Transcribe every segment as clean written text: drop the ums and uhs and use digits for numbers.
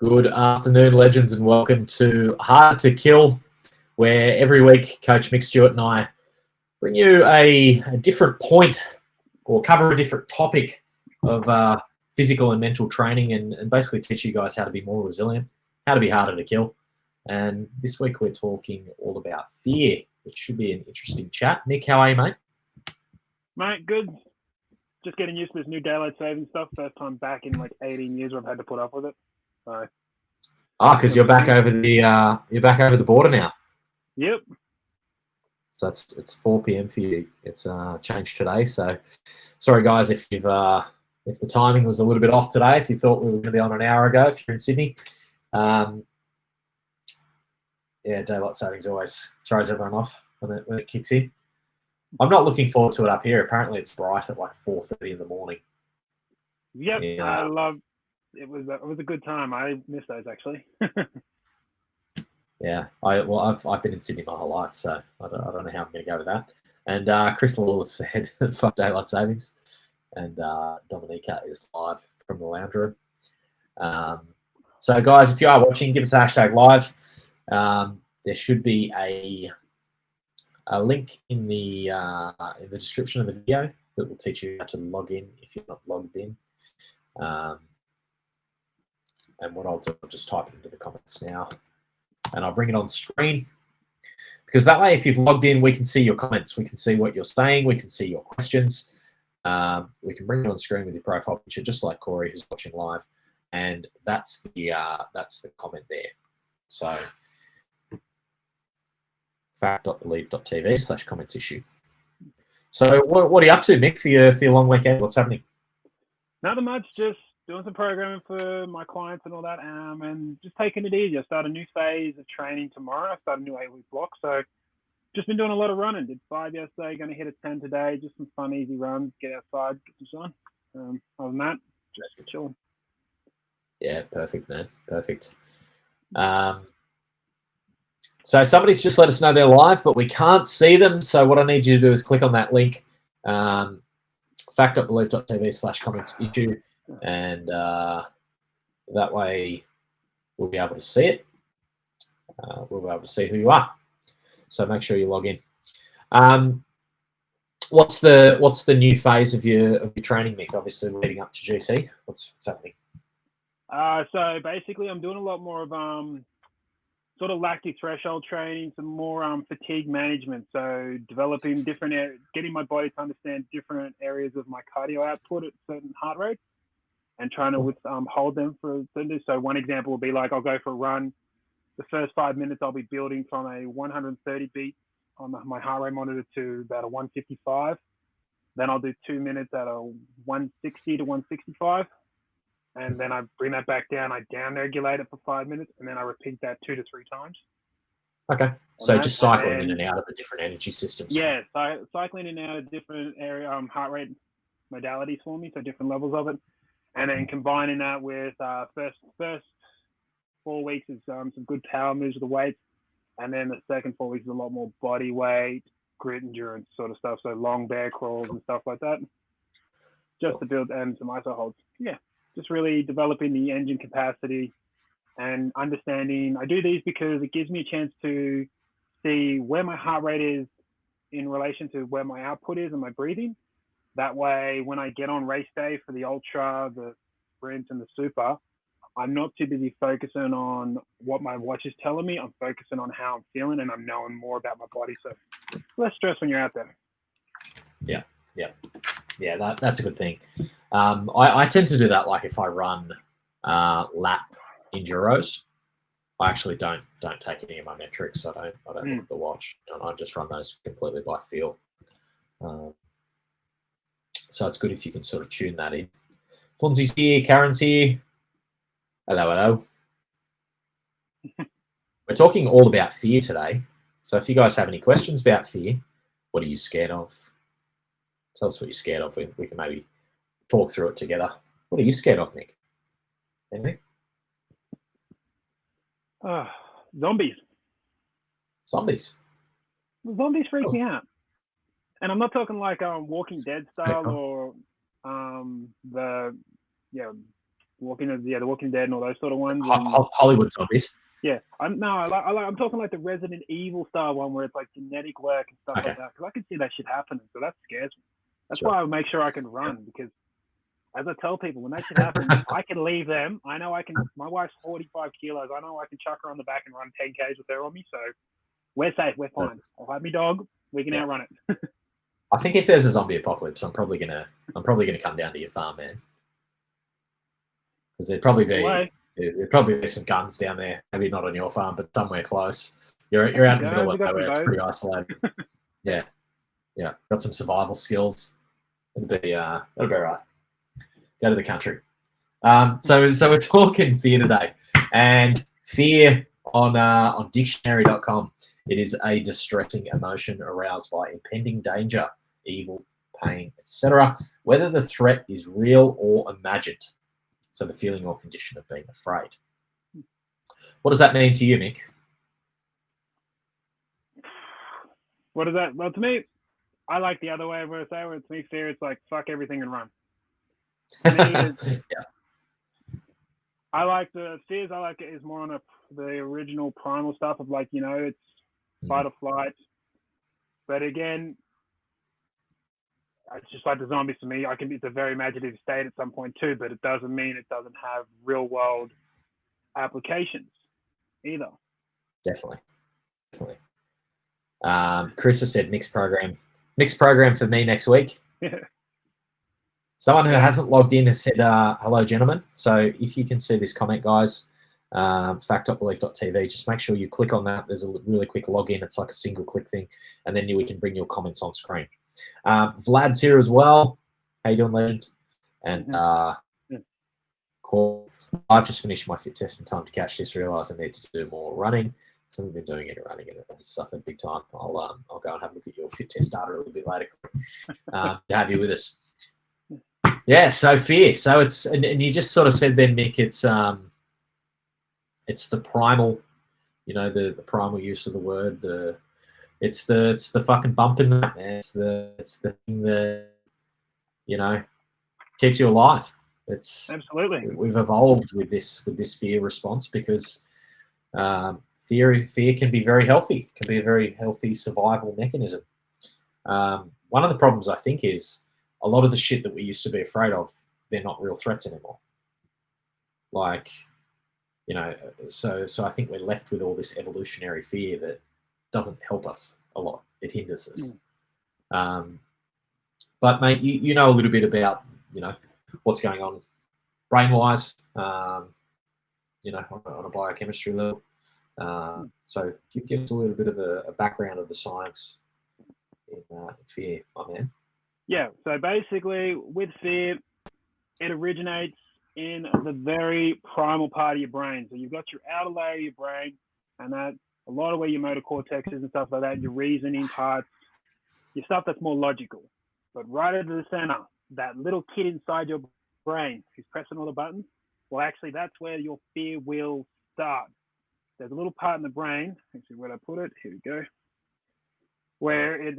Good afternoon, legends, and welcome to Hard to Kill, where every week Coach Mick, Stuart, and I bring you a different point or cover a different topic of physical and mental training and basically teach you guys how to be more resilient, how to be harder to kill. And this week we're talking all about fear, which should be an interesting chat. Mick, how are you, mate? Mate, good. Just getting used to this new daylight saving stuff. First time back in like 18 years where I've had to put up with it. So. Because you're back over the border now. Yep. So it's 4 p.m. for you. It's changed today. So sorry guys if the timing was a little bit off today. If you thought we were going to be on an hour ago, if you're in Sydney, daylight savings always throws everyone off when it kicks in. I'm not looking forward to it up here. Apparently, it's bright at like 4:30 in the morning. Yep, yeah. I love. It was a good time. I miss those actually. Yeah, I've been in Sydney my whole life, so I don't know how I'm going to go with that. And Crystal Lawler said, "Fuck daylight savings," and Dominica is live from the lounge room. So guys, if you are watching, give us a hashtag live. There should be a link in the description of the video that will teach you how to log in if you're not logged in. And what I'll do, I'll just type it into the comments now, and I'll bring it on screen, because that way, if you've logged in, we can see your comments, we can see what you're saying, we can see your questions. We can bring it on screen with your profile picture, just like Corey, who's watching live, and that's the comment there. So fact.believe.tv/comments issue. So what are you up to, Mick, for your long weekend? What's happening? Nothing much, just doing some programming for my clients and all that, and just taking it easy. I start a new phase of training tomorrow. I start a new 8-week block, so just been doing a lot of running. Did 5 yesterday, going to hit a 10 today. Just some fun, easy runs, get outside, get some sun. Other than that, just chilling. Yeah, perfect, man. Perfect. So somebody's just let us know they're live, but we can't see them. So what I need you to do is click on that link, fact.believe.tv/comments issue, and that way we'll be able to see it. We'll be able to see who you are. So make sure you log in. What's the new phase of your training, Mick? Obviously leading up to GC. What's happening? So basically, I'm doing a lot more of sort of lactic threshold training, some more fatigue management. So developing different getting my body to understand different areas of my cardio output at certain heart rates, and trying to hold them for certain. So one example would be like I'll go for a run. The first 5 minutes I'll be building from a 130 beat on my heart rate monitor to about a 155. Then I'll do 2 minutes at a 160 to 165. And then I bring that back down. I down regulate it for 5 minutes, and then I repeat that 2 to 3 times. Okay. So just cycling in and out of the different energy systems. Yeah, cycling in and out of different area heart rate modalities for me, so different levels of it, and then combining that with first 4 weeks is some good power moves with the weights, and then the second 4 weeks is a lot more body weight, grit endurance sort of stuff. So long bear crawls and stuff like that, just to build, and some iso holds. Yeah. Just really developing the engine capacity and understanding. I do these because it gives me a chance to see where my heart rate is in relation to where my output is and my breathing. That way, when I get on race day for the ultra, the sprint, and the super, I'm not too busy focusing on what my watch is telling me. I'm focusing on how I'm feeling, and I'm knowing more about my body. So less stress when you're out there. Yeah, that's a good thing. I tend to do that. Like if I run lap enduros, I actually don't take any of my metrics. I don't look at the watch. I just run those completely by feel. So it's good if you can sort of tune that in. Fonzie's here, Karen's here. Hello. We're talking all about fear today. So if you guys have any questions about fear, what are you scared of? Tell us what you're scared of. We can maybe talk through it together. What are you scared of, Nick? Anything? Zombies. Zombies Freak me out. And I'm not talking like Walking Dead style or The Walking Dead and all those sort of ones. Hollywood zombies. Yeah, I'm talking like the Resident Evil style one where it's like genetic work and stuff like that. Because I can see that shit happening, so that scares me. That's why I make sure I can run, because as I tell people, when that shit happens, I can leave them. I know I can. My wife's 45 kilos. I know I can chuck her on the back and run 10 k's with her on me. So we're safe. We're fine. I'll have my dog. We can outrun it. I think if there's a zombie apocalypse, I'm probably gonna come down to your farm, man. Because there'd probably be some guns down there. Maybe not on your farm, but somewhere close. You're out in the middle of nowhere. It's pretty isolated. Yeah. Got some survival skills. It'll be right. Go to the country. So we're talking fear today, and fear on dictionary.com. It is a distressing emotion aroused by impending danger, evil, pain, etc., whether the threat is real or imagined. So the feeling or condition of being afraid. What does that mean to you, Mick? What is that? Well, to me, I like the other way where it's to me, fear, it's like fuck everything and run. To me, I like the fears. I like it is more on the original primal stuff of like, it's fight or flight. But again, it's just like the zombies to me. It's a very imaginative state at some point too, but it doesn't mean it doesn't have real world applications either. Definitely. Chris has said mixed program for me next week. Someone who hasn't logged in has said, hello, gentlemen. So if you can see this comment, guys, fact.belief.tv, just make sure you click on that. There's a really quick login. It's like a single click thing. And then we can bring your comments on screen. Vlad's here as well. How you doing, legend? And cool. I've just finished my fit test in time to catch this. Realised I need to do more running. So we've been doing any running and it's suffered big time. I'll go and have a look at your fit test data a little bit later to have you with us. Yeah, so fear. So it's and you just sort of said then, Mick, it's the primal, the primal use of the word. It's the fucking bump in that, man. It's the thing that keeps you alive. It's absolutely. We've evolved with this fear response because fear can be very healthy. Can be a very healthy survival mechanism. One of the problems I think is a lot of the shit that we used to be afraid of, they're not real threats anymore. Like, so I think we're left with all this evolutionary fear that doesn't help us a lot. It hinders us. But mate, you know a little bit about, what's going on brain-wise, on a biochemistry level. So give us a little bit of a background of the science in fear, my man. Yeah, so basically with fear, it originates in the very primal part of your brain. So you've got your outer layer of your brain, and that a lot of where your motor cortex is and stuff like that, your reasoning parts, your stuff that's more logical. But right into the center, that little kid inside your brain who's pressing all the buttons, well, actually, that's where your fear will start. There's a little part in the brain, actually, where I put it, here we go, where it's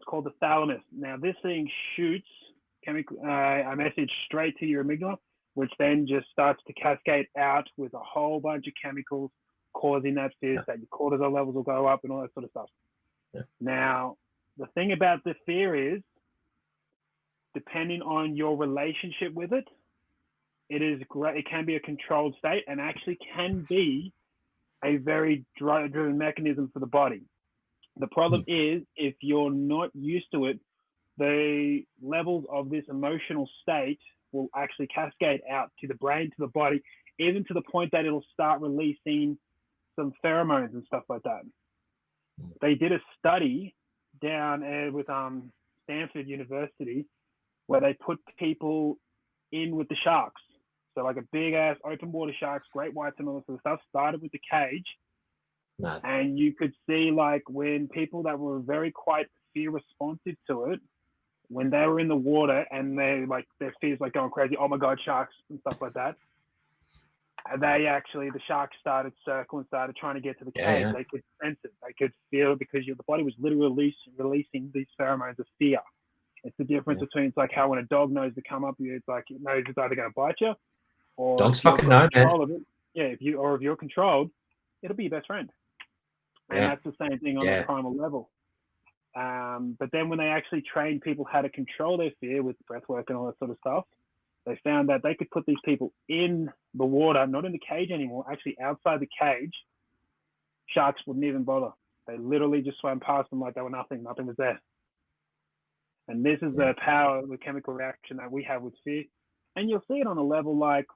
called the thalamus. Now, this thing shoots a message straight to your amygdala, which then just starts to cascade out with a whole bunch of chemicals causing that fear, that your cortisol levels will go up and all that sort of stuff. Yeah. Now, the thing about the fear is, depending on your relationship with it, it can be a controlled state and actually can be a very driven mechanism for the body. The problem is, if you're not used to it, the levels of this emotional state will actually cascade out to the brain, to the body, even to the point that it'll start releasing some pheromones and stuff like that. They did a study down with Stanford University where they put people in with the sharks. So like a big ass open water sharks, great whites and all this sort of stuff, started with the cage. No. And you could see like when people that were very quite fear responsive to it, when they were in the water and their fears like going crazy, oh my God, sharks and stuff like that. And the sharks started circling, started trying to get to the cage. Yeah. They could sense it. They could feel it because the body was literally releasing these pheromones of fear. It's the difference between, it's like how when a dog knows to come up, it's like it knows it's either going to bite you or Dogs if you've fucking got know, man. control of it, yeah, if you're controlled, it'll be your best friend. And Yeah. that's the same thing on Yeah. a primal level. But then when they actually trained people how to control their fear with breath work and all that sort of stuff, they found that they could put these people in the water, not in the cage anymore, actually outside the cage. Sharks wouldn't even bother. They literally just swam past them like they were nothing. Nothing was there. And this is the power of the chemical reaction that we have with fear. And you'll see it on a level like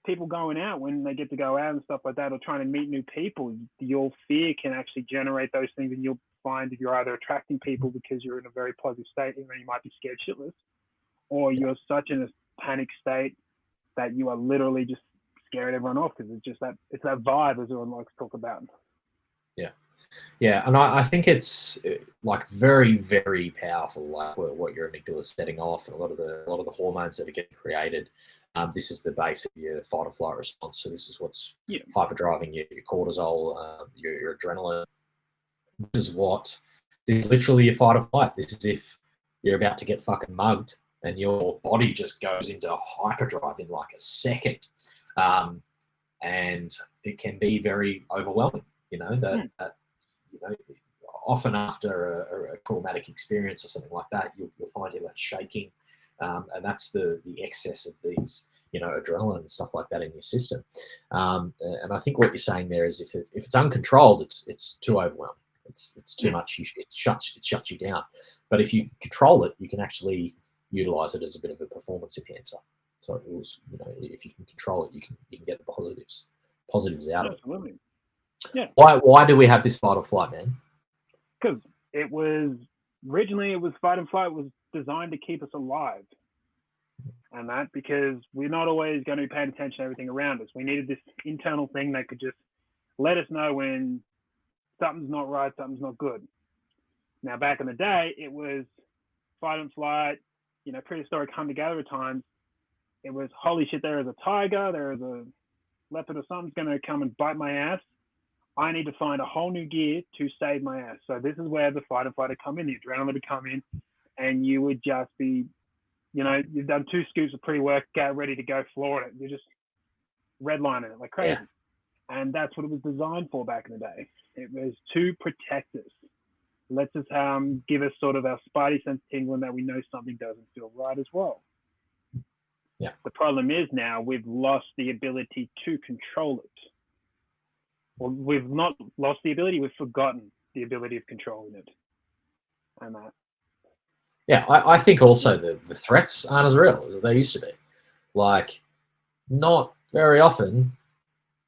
people going out when they get to go out and stuff like that, or trying to meet new people. Your fear can actually generate those things, and you'll find if you're either attracting people because you're in a very positive state, even though you might be scared shitless, or you're such in a panic state that you are literally just scaring everyone off, because it's that vibe, as everyone likes to talk about. Yeah, and I think it's like very, very powerful, like what your amygdala is setting off, and a lot of the hormones that are getting created. This is the base of your fight or flight response. So this is what's hyperdriving your cortisol, your adrenaline. This is literally your fight or flight. This is if you're about to get fucking mugged and your body just goes into hyperdrive in like a second, and it can be very overwhelming. That often after a traumatic experience or something like that, you'll find you're left shaking, and that's the excess of these, adrenaline and stuff like that in your system. And I think what you're saying there is if it's uncontrolled, it's too overwhelming. It's too much. It shuts you down. But if you control it, you can actually utilize it as a bit of a performance enhancer. So it was, if you can control it, you can get the positives out of it. Absolutely. Yeah. Why do we have this fight or flight, man? Because originally it was fight and flight was designed to keep us alive. And that because we're not always going to be paying attention to everything around us. We needed this internal thing that could just let us know when something's not right, something's not good. Now, back in the day, it was fight and flight, prehistoric hunter-gatherer times. It was, holy shit, there is a tiger, there is a leopard or something's going to come and bite my ass. I need to find a whole new gear to save my ass. So this is where the fight and flight would come in, the adrenaline would come in, and you would just be, you've done 2 scoops of pre-workout, ready to go flooring it. You're just redlining it like crazy. Yeah. And that's what it was designed for back in the day. It was to protect us. Lets us give us sort of our spidey sense tingling that we know something doesn't feel right as well. Yeah. The problem is now we've lost the ability to control it. Well, we've not lost the ability, we've forgotten the ability of controlling it. And that. Yeah, I think also the threats aren't as real as they used to be. Like, not very often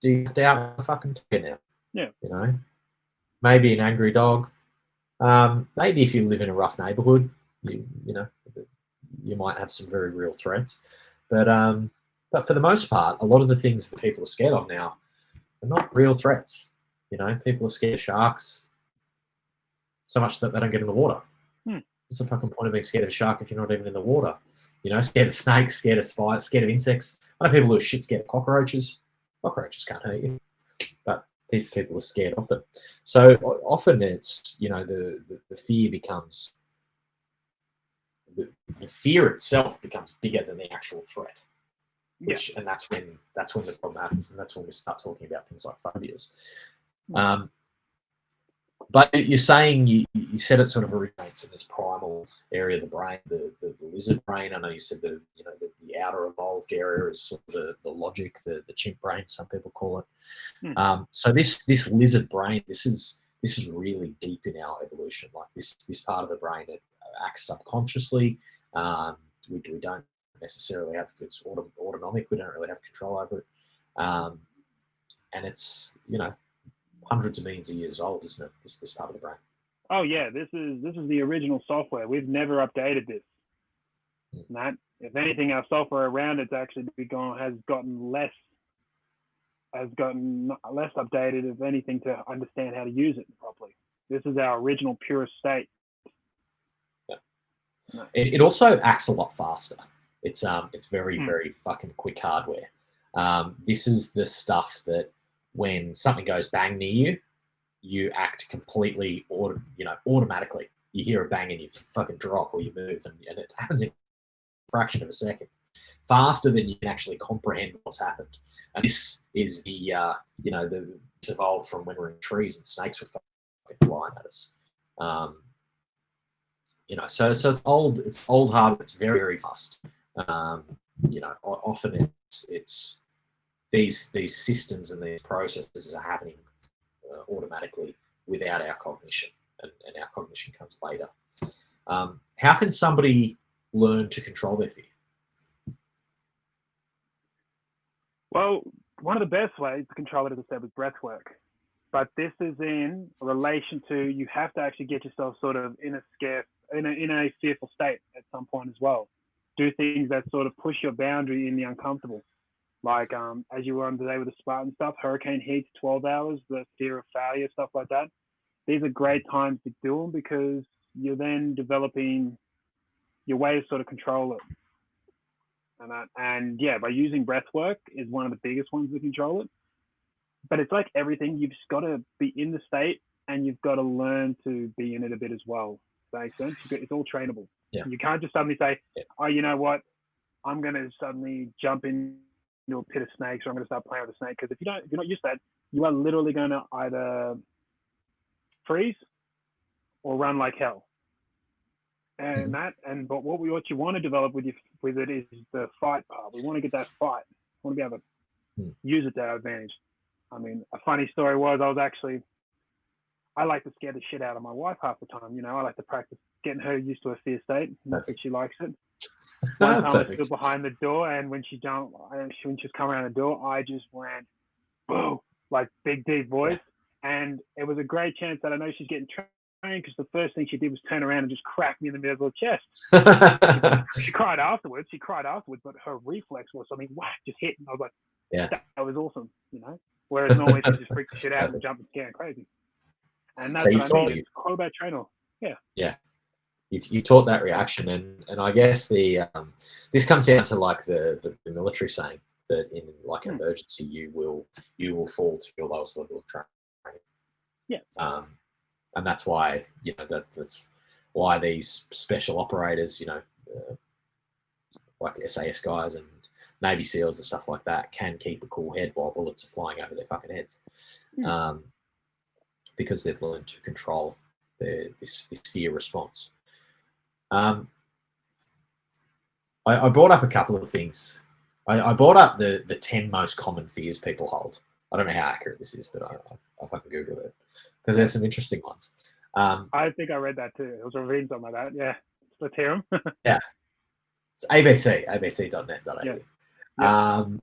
do you have to out a fucking tiger now. Yeah. Maybe an angry dog. Maybe if you live in a rough neighborhood, you might have some very real threats. But for the most part, a lot of the things that people are scared of now are not real threats. People are scared of sharks so much that they don't get in the water. What's the fucking point of being scared of a shark if you're not even in the water? Scared of snakes, scared of spiders, scared of insects. I know people who are shit scared of cockroaches. Cockroaches can't hurt you, but people are scared of them. So often it's, the fear becomes, the fear itself becomes bigger than the actual threat. And that's when the problem happens, and that's when we start talking about things like phobias. But you're saying you said it sort of originates in this primal area of the brain, the lizard brain. I know you said the outer evolved area is sort of the logic, the chimp brain, some people call it. So this lizard brain, this is really deep in our evolution. Like this part of the brain, it acts subconsciously. We don't necessarily have, it's autonomic. We don't really have control over it, and it's hundreds of millions of years old, isn't it? This part of the brain. Oh yeah, this is the original software. We've never updated this. Matt, if anything, our software around it's actually has gotten less updated, if anything, to understand how to use it properly. This is our original purest state. Yeah. No. It also acts a lot faster. It's very very fucking quick hardware. This is the stuff that, when something goes bang near you, you act completely, automatically. You hear a bang and you fucking drop or you move, and it happens in a fraction of a second. faster than you can actually comprehend what's happened. And this is the it's evolved from when we're in trees and snakes were fucking flying at us. So it's old hardware. It's very, very fast. Often it's these systems and these processes are happening automatically without our cognition, and our cognition comes later. How can somebody learn to control their fear? Well, one of the best ways to control it, as I said, was breath work. But this is in relation to, you have to actually get yourself sort of in a fearful state at some point as well. Do things that sort of push your boundary in the uncomfortable. Like as you were on today with the Spartan stuff, hurricane heat, 12 hours, the fear of failure, stuff like that. These are great times to do them because you're then developing your way to sort of control it. And by using breath work is one of the biggest ones to control it. But it's like everything, you've just got to be in the state and you've got to learn to be in it a bit as well. Does that make sense? It's all trainable. Yeah. You can't just suddenly say, oh, you know what? I'm going to suddenly jump into a pit of snakes, or I'm going to start playing with a snake. Because if you're not used to that, you are literally going to either freeze or run like hell. And but what you want to develop with it is the fight part. We want to get that fight. We want to be able to use it to our advantage. I mean, a funny story was I like to scare the shit out of my wife half the time. I like to practice getting her used to a fear state. Not that she likes it. One time I stood behind the door, and when she's come around the door, I just went, boo, like big deep voice. And it was a great chance that I know she's getting trained, because the first thing she did was turn around and just crack me in the middle of the chest. She cried afterwards, but her reflex was something, whack, just hit. And I was like, that was awesome, Whereas normally she just freaked the shit out and jumped and scared crazy. And that's what I mean. It's quite about trainer. Yeah. Yeah. You taught that reaction, and I guess this comes down to like the military saying that in like an emergency you will fall to your lowest level of training. Yeah. And that's why that's why these special operators, like SAS guys and Navy SEALs and stuff like that, can keep a cool head while bullets are flying over their fucking heads, because they've learned to control this fear response. I brought up a couple of things. I brought up the 10 most common fears people hold. I don't know how accurate this is, but I fucking Googled it because there's some interesting ones. I think I read that too. It was reading something like that. Yeah. Let's hear them. Yeah. It's abc.net.au. Yeah.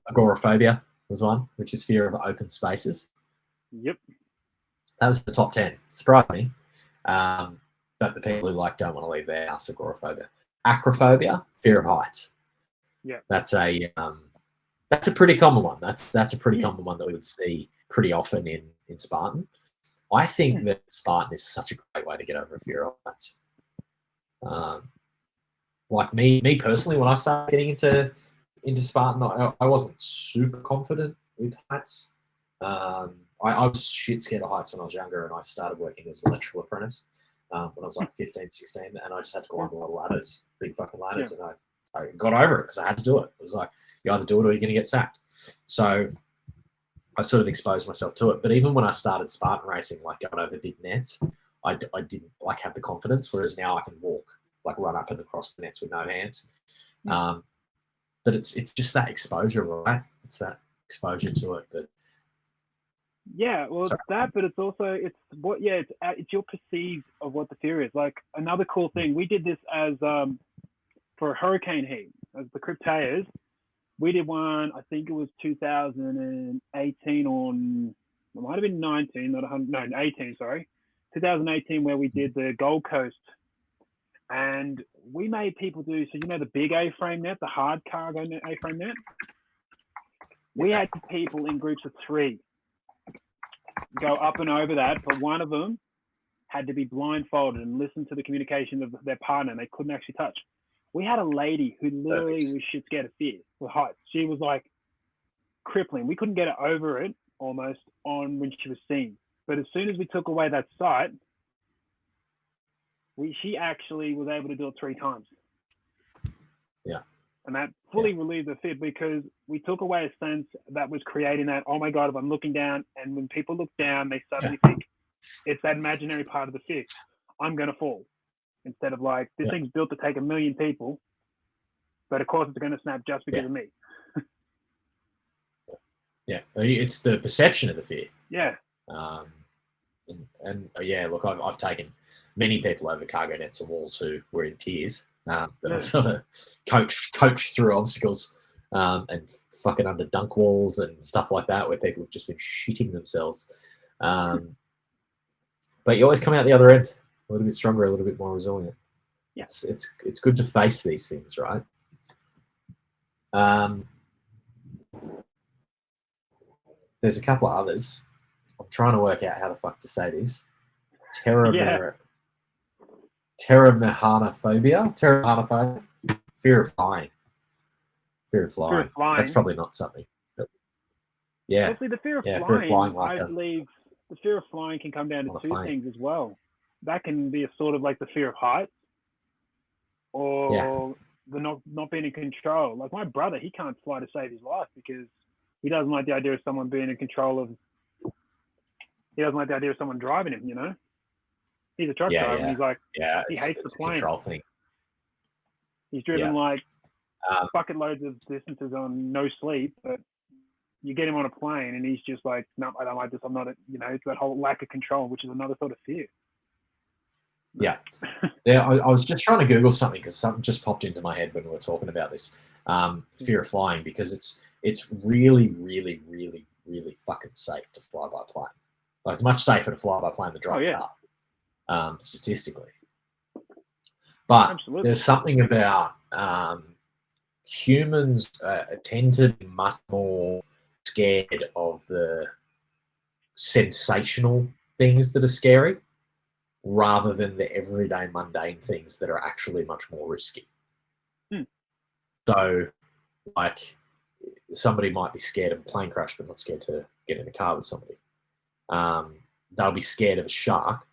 Agoraphobia was one, which is fear of open spaces. Yep. That was the top 10. Surprised me. But the people who don't want to leave their house, agoraphobia. Acrophobia, fear of heights. Yeah. That's a pretty common one. That's a pretty common one that we would see pretty often in Spartan. I think that Spartan is such a great way to get over a fear of heights. Like me personally, when I started getting into Spartan, I wasn't super confident with heights. I was shit scared of heights when I was younger, and I started working as an electrical apprentice when I was like 15, 16, and I just had to climb a lot of ladders, big fucking ladders, and I got over it because I had to do it. It was like, you either do it or you're going to get sacked. So I sort of exposed myself to it. But even when I started Spartan racing, like going over big nets, I didn't have the confidence, whereas now I can walk, like run up and across the nets with no hands. But it's just that exposure, right? It's that exposure to it. But yeah, well, it's that, but it's also it's your perceived of what the fear is. Like another cool thing, we did this as for hurricane heat as the Cryptayers. We did one, I think it was 2018 on, it might have been 19, not 100, no, 18, sorry. 2018, where we did the Gold Coast. And we made people do, so the big A-frame net, the hard cargo A-frame net? We had people in groups of 3 go up and over that, but one of them had to be blindfolded and listen to the communication of their partner, and they couldn't actually touch. We had a lady who literally was shit scared of fear with heights. She was like crippling. We couldn't get her over it almost on when she was seen. But as soon as we took away that sight, she actually was able to do it 3 times. Yeah. And that fully relieved the fear because we took away a sense that was creating that, oh my God, if I'm looking down, and when people look down, they suddenly think it's that imaginary part of the fear. I'm going to fall. Instead of like, this thing's built to take 1 million people, but of course it's going to snap just because of me. Yeah, it's the perception of the fear. Yeah. And yeah, look, I've taken many people over cargo nets and walls who were in tears. That I sort of coached through obstacles and fucking under dunk walls and stuff like that, where people have just been shitting themselves. But you always come out the other end a little bit stronger, a little bit more resilient. Yeah. It's good to face these things, right? There's a couple of others. I'm trying to work out how the fuck to say this. Terramahanophobia. Fear of flying. Fear of flying. That's probably not something. But yeah. Well, see, the fear of flying, I believe the fear of flying can come down to two things as well. That can be a sort of like the fear of heights, or the not being in control. Like my brother, he can't fly to save his life because he doesn't like the idea of someone being in control of. He doesn't like the idea of someone driving him. You know, he's a truck driver, and he's like, he hates the plane. Control thing. He's driven like bucket loads of distances on no sleep, but you get him on a plane, and he's just like, no, I don't like this. I'm not. It's that whole lack of control, which is another sort of fear. Yeah. I was just trying to Google something because something just popped into my head when we were talking about this fear of flying, because it's really, really, really, really fucking safe to fly by plane. Like it's much safer to fly by plane than drive a car, statistically. But there's something about humans tend to be much more scared of the sensational things that are scary, rather than the everyday mundane things that are actually much more risky. So, like, somebody might be scared of a plane crash, but not scared to get in a car with somebody. They'll be scared of a shark,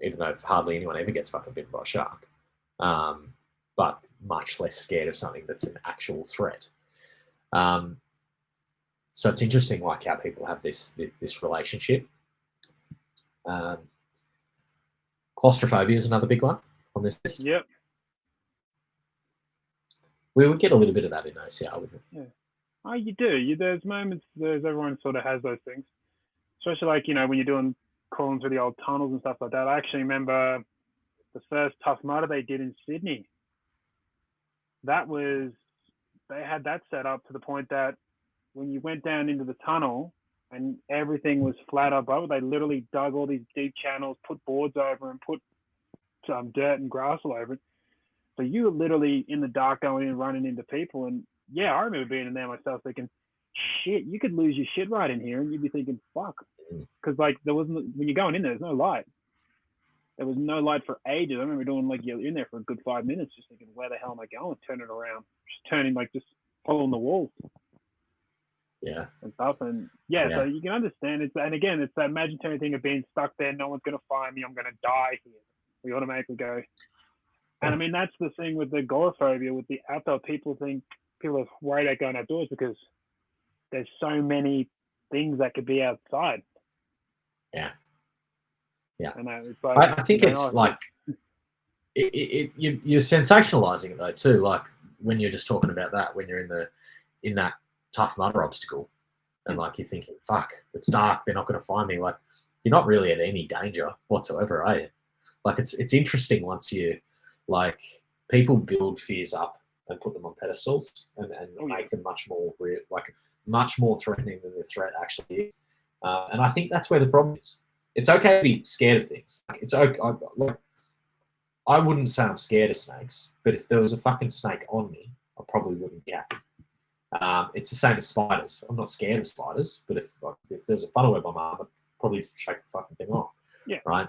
even though hardly anyone ever gets fucking bitten by a shark, but much less scared of something that's an actual threat. So it's interesting, like, how people have this relationship. Claustrophobia is another big one on this list. Yep. We would get a little bit of that in OCR, wouldn't we? Yeah. Oh, you do. There's moments. Everyone sort of has those things, especially like when you're doing crawling through the old tunnels and stuff like that. I actually remember the first Tough Mudder they did in Sydney. They had that set up to the point that when you went down into the tunnel and everything was flat above, they literally dug all these deep channels, put boards over, and put some dirt and grass all over it. So you were literally in the dark going in, running into people. And yeah, I remember being in there myself thinking, shit, you could lose your shit right in here. And you'd be thinking, fuck. Because like when you're going in there, there's no light. There was no light for ages. I remember doing like, you're in there for a good 5 minutes just thinking, where the hell am I going? Turning around, just following the walls. Yeah. And stuff. And so you can understand it. And again, it's that imaginary thing of being stuck there. No one's going to find me. I'm going to die here. We automatically go. And I mean, that's the thing with the agoraphobia, with the outdoor. People are worried about going outdoors because there's so many things that could be outside. Yeah. Yeah. And it's like, I think it's like, you're sensationalizing it though too. Like when you're just talking about that, when you're in that Tough Mudder obstacle, and like you're thinking, fuck, it's dark, they're not going to find me. Like you're not really at any danger whatsoever, are you? Like it's interesting once you, like, people build fears up and put them on pedestals and make them much more real, like much more threatening than the threat actually is. And I think that's where the problem is. It's okay to be scared of things. Like, it's okay. I wouldn't say I'm scared of snakes, but if there was a fucking snake on me, I probably wouldn't be happy. It's the same as spiders. I'm not scared of spiders, but if there's a funnel web on my arm, I'd probably shake the fucking thing off. Yeah. Right.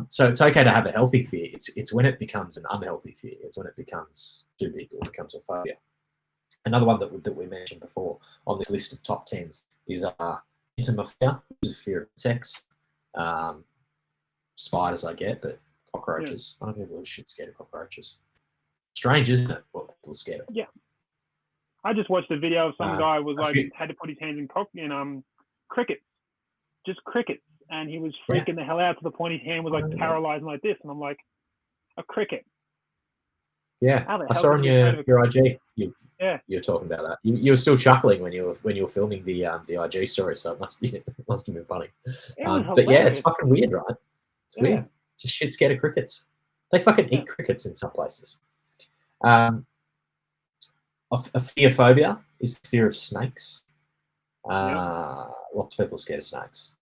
So it's okay to have a healthy fear. It's when it becomes an unhealthy fear. It's when it becomes too big or becomes a phobia. Another one that we mentioned before on this list of top 10s is entomophobia, which is a fear of insects. Spiders I get, but cockroaches. I don't know if shit's scared of cockroaches. Strange, isn't it? What people are scared of. Yeah. I just watched a video of some guy was like few- had to put his hands in crickets, just crickets, and he was freaking the hell out to the point his hand was like paralyzed like this, and I'm like, a cricket. Yeah, How the I hell saw can on you be afraid of a your cricket? IG. Yeah. You're talking about that. You were still chuckling when you were filming the IG story, so it must have been funny. It was But yeah, it's hilarious. fucking weird, right? It's Yeah. weird. Just shit scared of crickets. They fucking eat crickets in some places. A fearphobia is the fear of snakes. Lots of people are scared of snakes.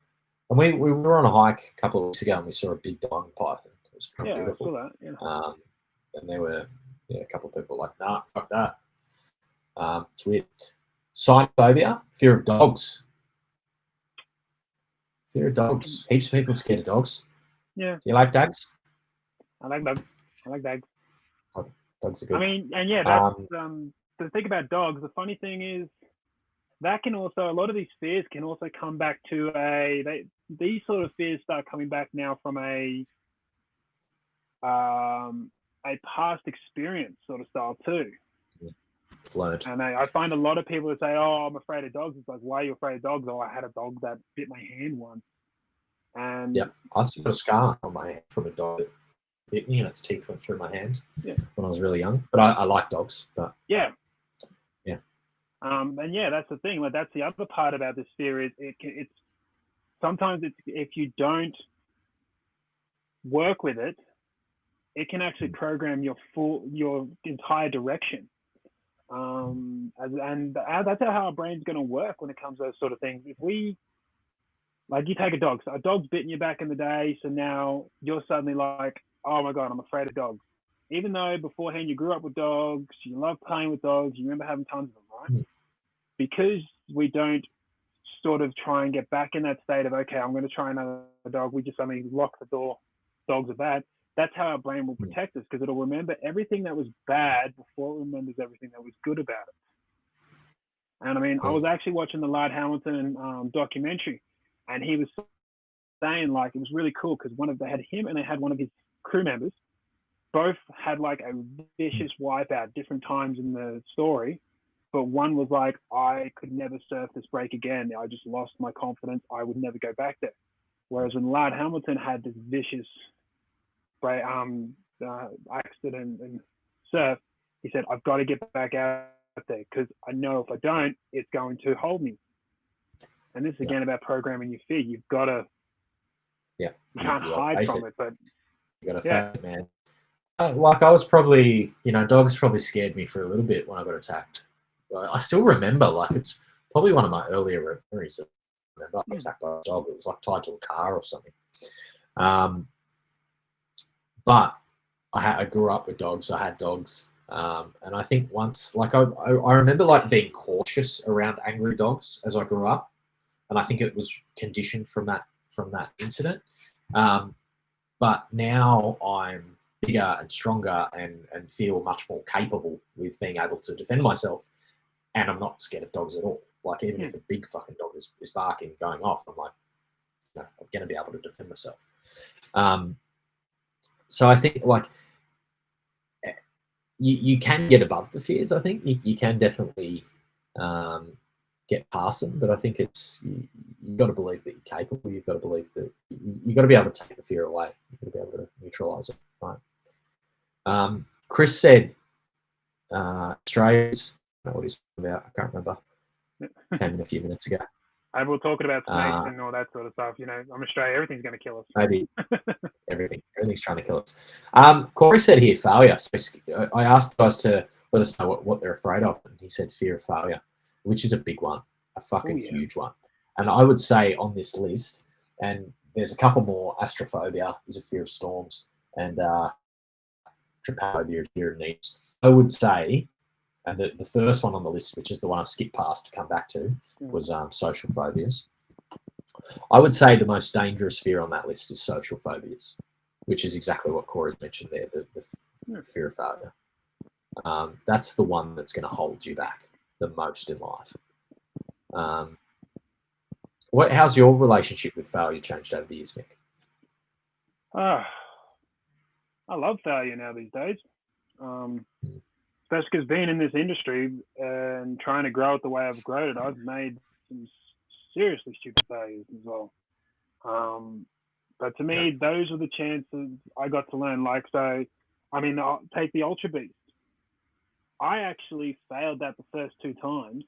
And we were on a hike a couple of weeks ago and we saw a big diamond python. It was pretty beautiful. I saw that. Yeah. And there were a couple of people like, nah, fuck that. It's weird. Cynophobia, fear of dogs. Fear of dogs. Heaps of people are scared of dogs. Yeah. Do you like dogs? I like dogs. Dogs are good. I mean, and yeah, that's the thing about dogs. The funny thing is that can also, a lot of these fears can also come back to these sort of fears start coming back now from a past experience sort of style too. It's learned. And I find a lot of people who say, "Oh, I'm afraid of dogs." It's like, why are you afraid of dogs? Oh, I had a dog that bit my hand once. And yeah, I've still got a scar on my hand from a dog that bit me, and its teeth went through my hand when I was really young. But I like dogs. But yeah. And that's the thing. Like that's the other part about this fear is it's sometimes if you don't work with it, it can actually program your entire direction. And that's how our brain's going to work when it comes to those sort of things. If we, like, you take a dog, so a dog's bitten you back in the day, so now you're suddenly like, oh my God, I'm afraid of dogs. Even though beforehand you grew up with dogs, you love playing with dogs, you remember having tons of them, right? Because we don't sort of try and get back in that state of, okay, I'm going to try another dog, we just suddenly lock the door, dogs are bad. That's how our brain will protect us, because it'll remember everything that was bad before it remembers everything that was good about it. And I mean, I was actually watching the Lard Hamilton documentary, and he was saying like it was really cool because they had him and they had one of his crew members. Both had like a vicious wipeout different times in the story, but one was like, I could never surf this break again. I just lost my confidence. I would never go back there. Whereas when Lard Hamilton had this vicious accident and surf, he said, I've got to get back out there because I know if I don't, it's going to hold me. And this is again about programming your fear. You've got to, you can't hide from it, but you got to face it, man. Like I was probably, dogs probably scared me for a little bit when I got attacked. I still remember, like it's probably one of my earlier memories. I got attacked by a dog. It was like tied to a car or something. But I grew up with dogs. I had dogs. And I think once, like I remember like being cautious around angry dogs as I grew up. And I think it was conditioned from that incident. But now I'm bigger and stronger and feel much more capable with being able to defend myself. And I'm not scared of dogs at all. Like even if a big fucking dog is barking, going off, I'm like, I'm going to be able to defend myself. So I think like you can get above the fears. I think you can definitely get past them, but I think you've got to believe that you're capable. You've got to believe that you've got to be able to take the fear away. You've got to be able to neutralize it. Right. Chris said Australia's, I don't know what he's talking about. I can't remember. Came in a few minutes ago. I was talking about snakes and all that sort of stuff. I'm Australia. Everything's going to kill us. Maybe everything's trying to kill us. Corey said here failure. So I asked the guys to let us know what they're afraid of, and he said fear of failure, which is a big one, a fucking huge one. And I would say on this list, and there's a couple more. Astrophobia is a fear of storms, and trypophobia is fear of needles. I would say, and the first one on the list, which is the one I skipped past to come back to, was social phobias. I would say the most dangerous fear on that list is social phobias, which is exactly what Corey's mentioned there, the fear of failure. That's the one that's going to hold you back the most in life. How's your relationship with failure changed over the years, Mick? I love failure now these days. Especially because being in this industry and trying to grow it the way I've grown it, I've made some seriously stupid failures as well. But to me, those were the chances I got to learn. Like, so, I mean, I'll take the Ultra Beast. I actually failed that the first 2 times,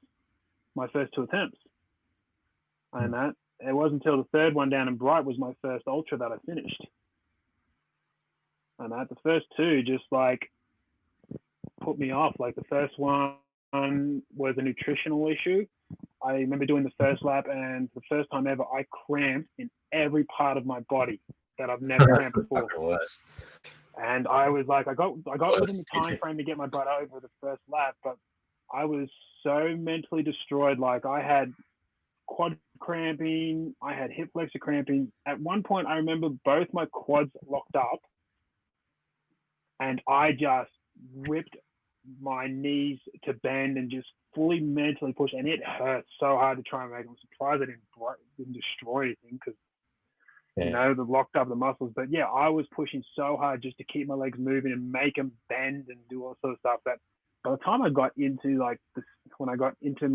my first 2 attempts. And that, it wasn't until the third one down in Bright was my first Ultra that I finished. And that, the first 2 just like put me off. Like, the first one was a nutritional issue. I remember doing the first lap, and the first time ever, I cramped in every part of my body that I've never cramped before. Worse. And I was like, I got within the time frame to get my butt over the first lap, but I was so mentally destroyed. Like, I had quad cramping, I had hip flexor cramping. At one point, I remember both my quads locked up, and I just ripped my knees to bend and just fully mentally push, and it hurt so hard to try and make. I'm surprised I didn't destroy anything, because you know, the locked up the muscles. But yeah, I was pushing so hard just to keep my legs moving and make them bend and do all sorts of stuff, that by the time I got into like this, when I got into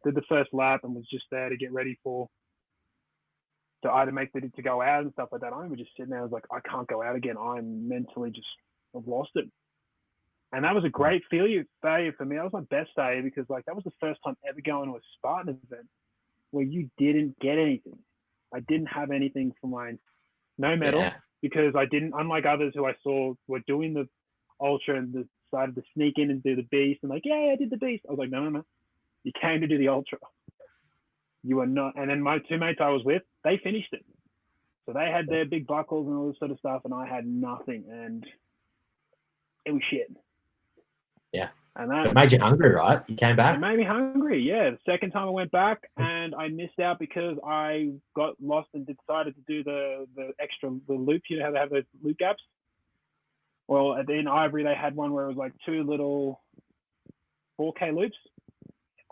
did the first lap and was just there to get ready to either make to go out and stuff like that, I remember just sitting there. I was like, I can't go out again. I'm mentally I've lost it. And that was a great failure for me. That was my best failure, because like that was the first time ever going to a Spartan event where you didn't get anything. I didn't have anything for mine. No medal, because I didn't, unlike others who I saw were doing the Ultra and decided to sneak in and do the Beast and like, yeah, I did the Beast. I was like, no. You came to do the Ultra. You are not. And then my 2 mates I was with, they finished it. So they had their big buckles and all this sort of stuff, and I had nothing. And it was shit. Yeah. And that it made you hungry, right? You came back? It made me hungry, yeah. The second time I went back, and I missed out because I got lost and decided to do the loop. You know how they have those loop gaps? Well, in Ivory, they had one where it was like 2 little 4K loops.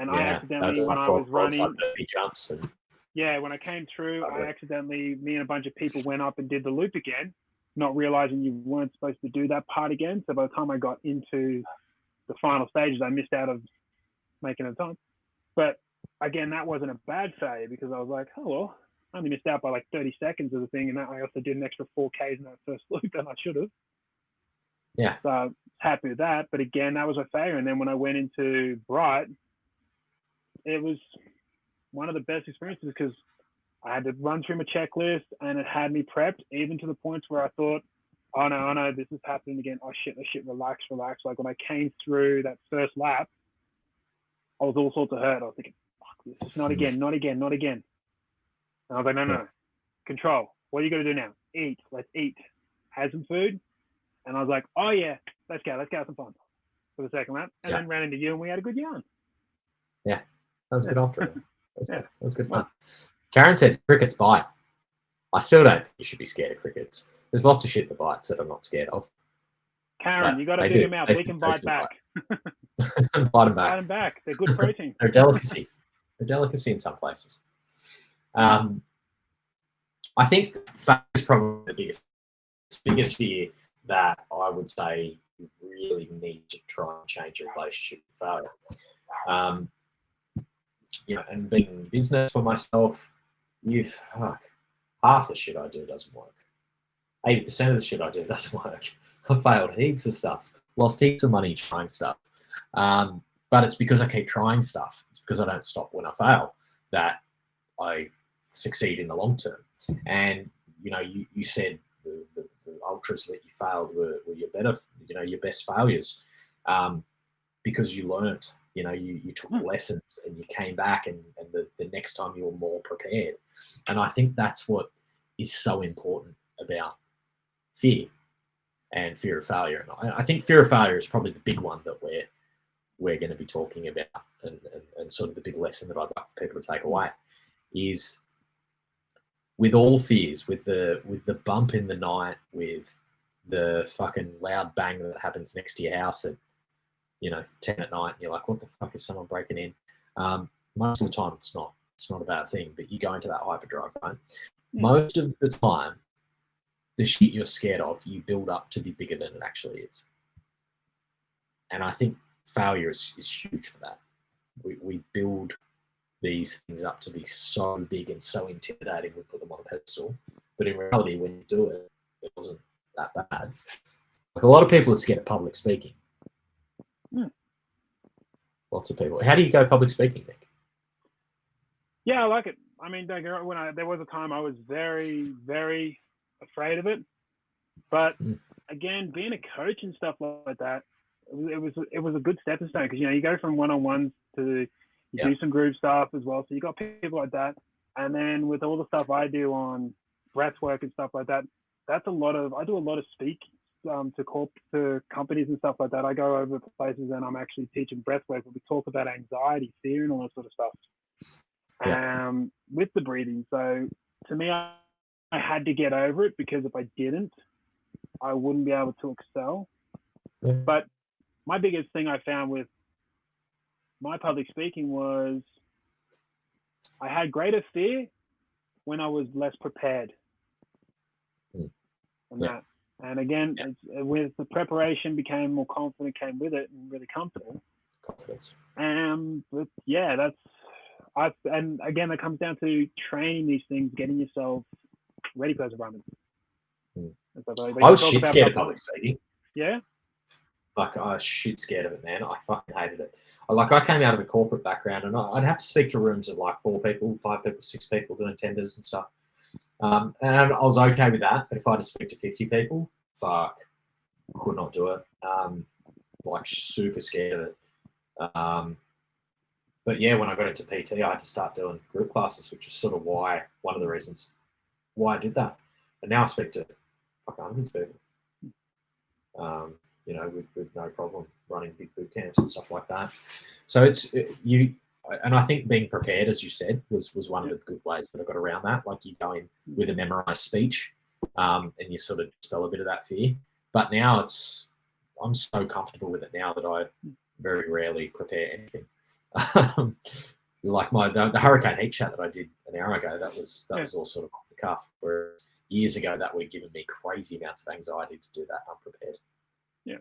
And I accidentally, when I was running, jumps and... when I came through, me and a bunch of people went up and did the loop again, not realizing you weren't supposed to do that part again. So by the time I got into the final stages, I missed out of making it time. But again, that wasn't a bad failure, because I was like, oh, well, I only missed out by like 30 seconds of the thing. And I also did an extra 4Ks in that first loop than I should have. Yeah. So I was happy with that. But again, that was a failure. And then when I went into Bright, it was one of the best experiences, because I had to run through my checklist, and it had me prepped, even to the points where I thought, oh no, this is happening again. Oh shit, relax. Like when I came through that first lap, I was all sorts of hurt. I was thinking, fuck this, not again. And I was like, no. Control. What are you going to do now? Eat. Let's eat. Have some food. And I was like, oh yeah, let's go have some fun for the second lap. And then ran into you, and we had a good yarn. Yeah. That was good after. That was good fun. Karen said crickets bite. I still don't think you should be scared of crickets. There's lots of shit that bites that I'm not scared of. Karen, you got to figure them out. We can bite back. Bite them back. They're good protein. They're a delicacy. They're a delicacy in some places. I think fat is probably the biggest fear that I would say you really need to try and change your relationship with failure. And being in business for myself, half the shit I do doesn't work. 80% of the shit I do doesn't work. I've failed heaps of stuff, lost heaps of money trying stuff. But it's because I keep trying stuff. It's because I don't stop when I fail that I succeed in the long term. And, you said the ultras that you failed were your best failures, because you learned. You took lessons, and you came back, and the next time you were more prepared. And I think that's what is so important about fear and fear of failure. And I think fear of failure is probably the big one that we're going to be talking about, and sort of the big lesson that I'd like for people to take away is, with all fears, with the bump in the night, with the fucking loud bang that happens next to your house at 10 at night, and you're like, what the fuck, is someone breaking in? Most of the time it's not a bad thing, but you go into that hyperdrive, right? Most of the time, the shit you're scared of, you build up to be bigger than it actually is. And I think failure is huge for that. We build these things up to be so big and so intimidating, we put them on a pedestal. But in reality, when you do it, it wasn't that bad. Like a lot of people are scared of public speaking. Lots of people. How do you go public speaking, Nick? Yeah, I like it. I mean, don't get me wrong, there was a time I was very, very afraid of it. But again, being a coach and stuff like that, it was a good stepping stone because you go from one-on-ones to you do some group stuff as well. So you got people like that, and then with all the stuff I do on breath work and stuff like that, I do a lot of speaking to companies and stuff like that. I go over to places and I'm actually teaching breath work where we talk about anxiety, fear, and all that sort of stuff. With the breathing. So to me, I had to get over it because if I didn't, I wouldn't be able to excel. But my biggest thing I found with my public speaking was I had greater fear when I was less prepared. And again, with the preparation, became more confident, came with it, and really comfortable. Confidence. But yeah, and again, it comes down to training these things, getting yourself ready for those environments. I was shit scared of public speaking. Yeah? Like, I was shit scared of it, man. I fucking hated it. I came out of a corporate background, and I'd have to speak to rooms of like 4 people, 5 people, 6 people doing tenders and stuff. And I was okay with that. But if I had to speak to 50 people, fuck, could not do it. Like, super scared of it. But yeah, when I got into PT, I had to start doing group classes, which is sort of one of the reasons why I did that. And now I speak to fucking hundreds of people. With no problem running big boot camps and stuff like that. So and I think being prepared, as you said, was one of the good ways that I got around that. Like you go in with a memorized speech, and you sort of dispel a bit of that fear. But now I'm so comfortable with it now that I very rarely prepare anything. Like the hurricane heat chat that I did an hour ago, that was all sort of off the cuff. Where years ago that would have given me crazy amounts of anxiety to do that unprepared. Yeah.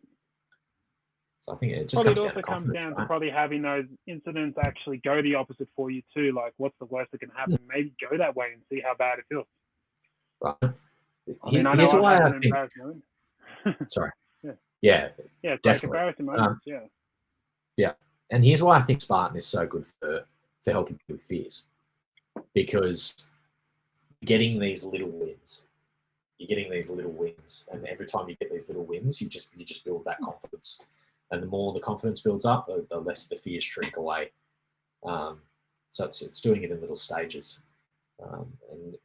So I think it just comes down to probably having those incidents actually go the opposite for you too. Like, what's the worst that can happen? Maybe go that way and see how bad it feels. Right. Here's why I think. Sorry. Yeah, definitely. Comparison moments. Yeah, and here's why I think Spartan is so good for helping people with fears, because getting these little wins. You're getting these little wins, and every time you get these little wins, you just build that confidence, and the more the confidence builds up, the less the fears shrink away. So it's doing it in little stages. And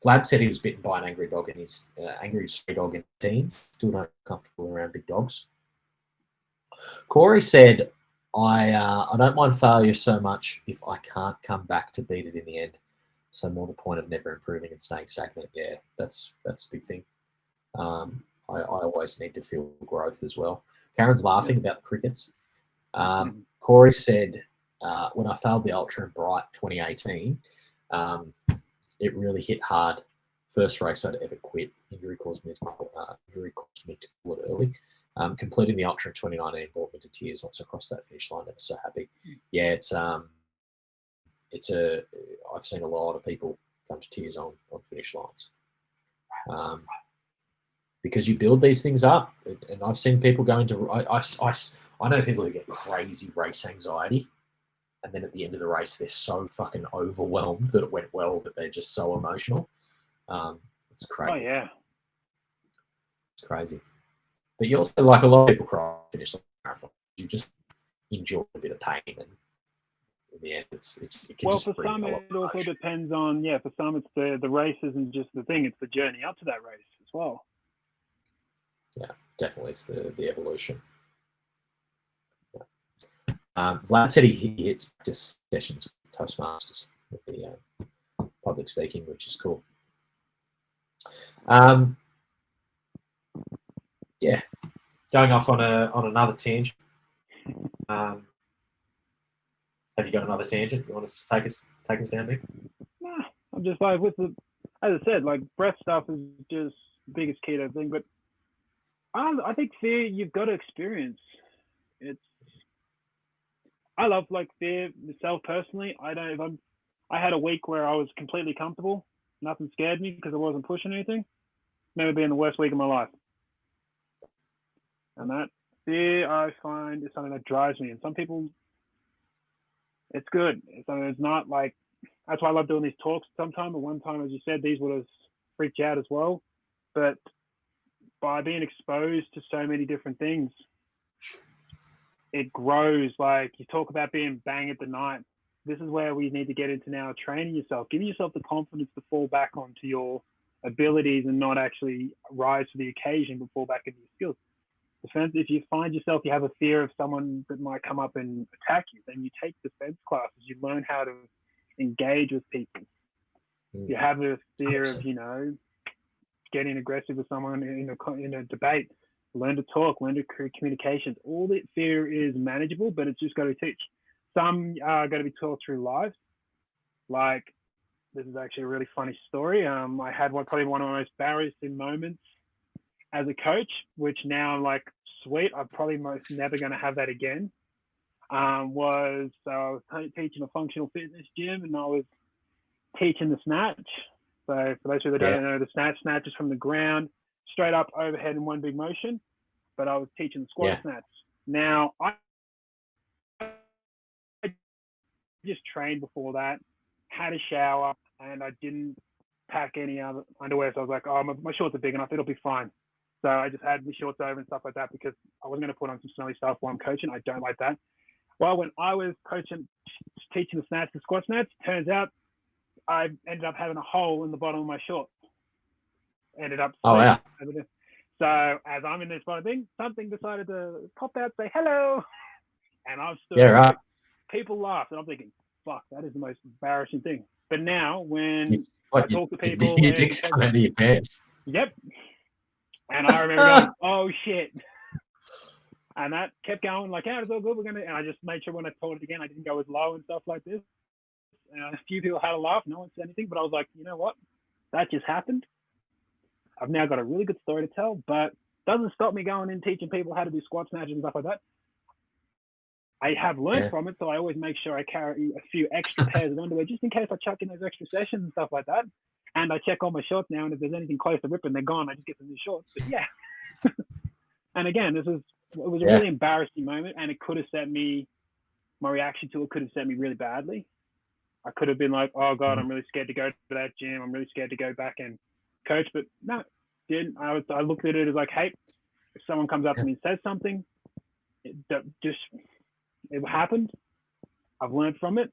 Vlad said he was bitten by an angry dog, and he's angry stray dog in teens. Still not comfortable around big dogs. Corey said, I don't mind failure so much if I can't come back to beat it in the end. So more the point of never improving and staying stagnant. Yeah, that's a big thing. I always need to feel growth as well. Karen's laughing about the crickets. Corey said, when I failed the Ultra in Bright 2018, it really hit hard. First race I'd ever quit. Injury caused me to quit early. Completing the Ultra in 2019 brought me to tears once I crossed that finish line. I was so happy. Yeah, I've seen a lot of people come to tears on finish lines, because you build these things up, and I've seen people go into. I know people who get crazy race anxiety, and then at the end of the race they're so fucking overwhelmed that it went well that they're just so emotional. It's crazy. Oh yeah, it's crazy. But you also, like a lot of people cry finish the marathon. You just enjoy a bit of pain, and in the end, it can just for some it also depends on for some it's the race isn't just the thing, it's the journey up to that race as well. Yeah, definitely, it's the evolution. Vlad said he hits practice sessions with Toastmasters with the public speaking, which is cool. Yeah, going off on another tangent. Have you got another tangent you want to take us down, Nick? Nah, I'm just like as I said, like breath stuff is just the biggest key to everything. But I think fear you've got to experience. I love like fear myself personally. I don't. If I had a week where I was completely comfortable. Nothing scared me because I wasn't pushing anything. Never been the worst week of my life. And that fear I find is something that drives me. And some people, it's good. It's not like, that's why I love doing these talks sometimes. But one time, as you said, these would have freaked you out as well. But by being exposed to so many different things, it grows. Like you talk about being bang at the night. This is where we need to get into now, training yourself, giving yourself the confidence to fall back onto your abilities and not actually rise to the occasion, but fall back into your skills. Defense, if you find yourself, you have a fear of someone that might come up and attack you, then you take defense classes. You learn how to engage with people. You have a fear of, getting aggressive with someone in a debate. Learn to talk, learn to create communications. All that fear is manageable, but it's just got to teach. Some are going to be taught through lives. Like, this is actually a really funny story. I had probably one of my most embarrassing moments as a coach, which now I'm like, sweet, I'm probably most never going to have that again. I was teaching a functional fitness gym, and I was teaching the snatch. So for those who don't know, the snatch is from the ground, straight up, overhead in one big motion. But I was teaching the squat snatch. Now, I just trained before that, had a shower, and I didn't pack any other underwear. So I was like, oh, my shorts are big enough, it'll be fine. So I just had my shorts over and stuff like that because I wasn't going to put on some smelly stuff while I'm coaching. I don't like that. Well, when I was teaching the squat snatch, turns out I ended up having a hole in the bottom of my shorts. Ended up. Oh, wow. So as I'm in this bottom thing, something decided to pop out, say hello, and I've stood up. People laughed, and I'm thinking, fuck, that is the most embarrassing thing. But now when I talk to people, your dick's coming out of your pants. Yep. And I remember going, oh shit. And that kept going, like, it's all good. And I just made sure when I told it again, I didn't go as low and stuff like this. And a few people had a laugh. No one said anything, but I was like, you know what? That just happened. I've now got a really good story to tell, but doesn't stop me going and teaching people how to do squat snatches and stuff like that. I have learned from it, so I always make sure I carry a few extra pairs of underwear just in case I chuck in those extra sessions and stuff like that. And I check all my shorts now, and if there's anything close to ripping, they're gone. I just get some new shorts. But yeah. And again, it was a really embarrassing moment, and it could have set me, my reaction to it could have set me really badly. I could have been like, oh God, I'm really scared to go to that gym. I'm really scared to go back and coach. But no, didn't. I looked at it as like, hey, if someone comes up to me and says something, it happened. I've learned from it.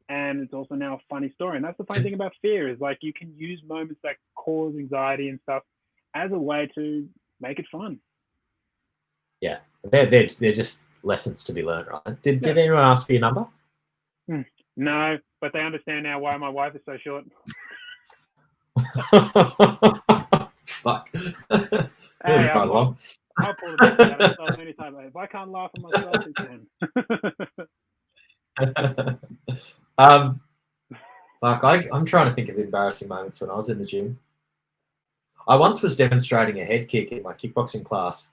And it's also now a funny story. And that's the funny thing about fear is like you can use moments that cause anxiety and stuff as a way to make it fun. Yeah, they're just lessons to be learned, right? Did anyone ask for your number? No, but they understand now why my wife is so short. Fuck. Hey, I'll pull the back out myself anytime. If I can't laugh at myself, you can. Fuck, I'm trying to think of embarrassing moments when I was in the gym. I once was demonstrating a head kick in my kickboxing class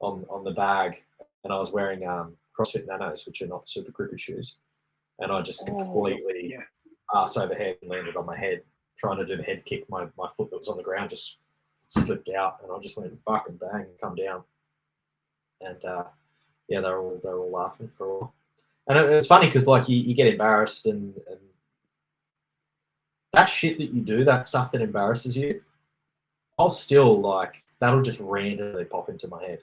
on the bag, and I was wearing CrossFit Nanos, which are not super grippy shoes, and I just completely ass over head and landed on my head trying to do the head kick. My foot that was on the ground just slipped out, and I just went fucking bang and come down, and they're all laughing for a while. And it's funny because like you get embarrassed and that shit that you do, that stuff that embarrasses you, I'll still like that'll just randomly pop into my head,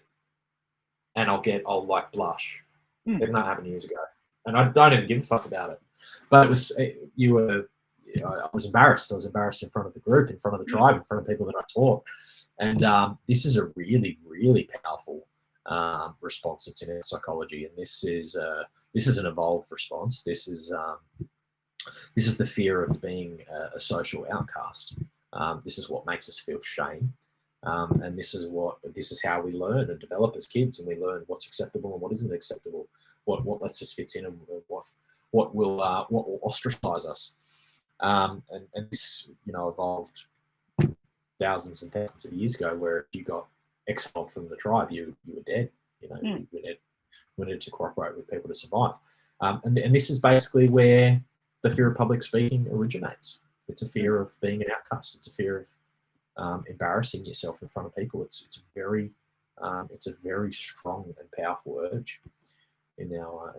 and I'll like blush. Even that happened years ago, and I don't even give a fuck about it. But I was embarrassed. I was embarrassed in front of the group, in front of the tribe, in front of people that I taught. And this is a really, really powerful response that's in our psychology, and this is an evolved response. This is the fear of being a social outcast. This is what makes us feel shame, and this is how we learn and develop as kids, and we learn what's acceptable and what isn't acceptable, what lets us fit in, and what will ostracize us. And this evolved thousands and thousands of years ago, where if you got exiled from the tribe, you were dead. You were dead. We need to cooperate with people to survive. And this is basically where the fear of public speaking originates. It's a fear of being an outcast. It's a fear of embarrassing yourself in front of people. It's a very strong and powerful urge in our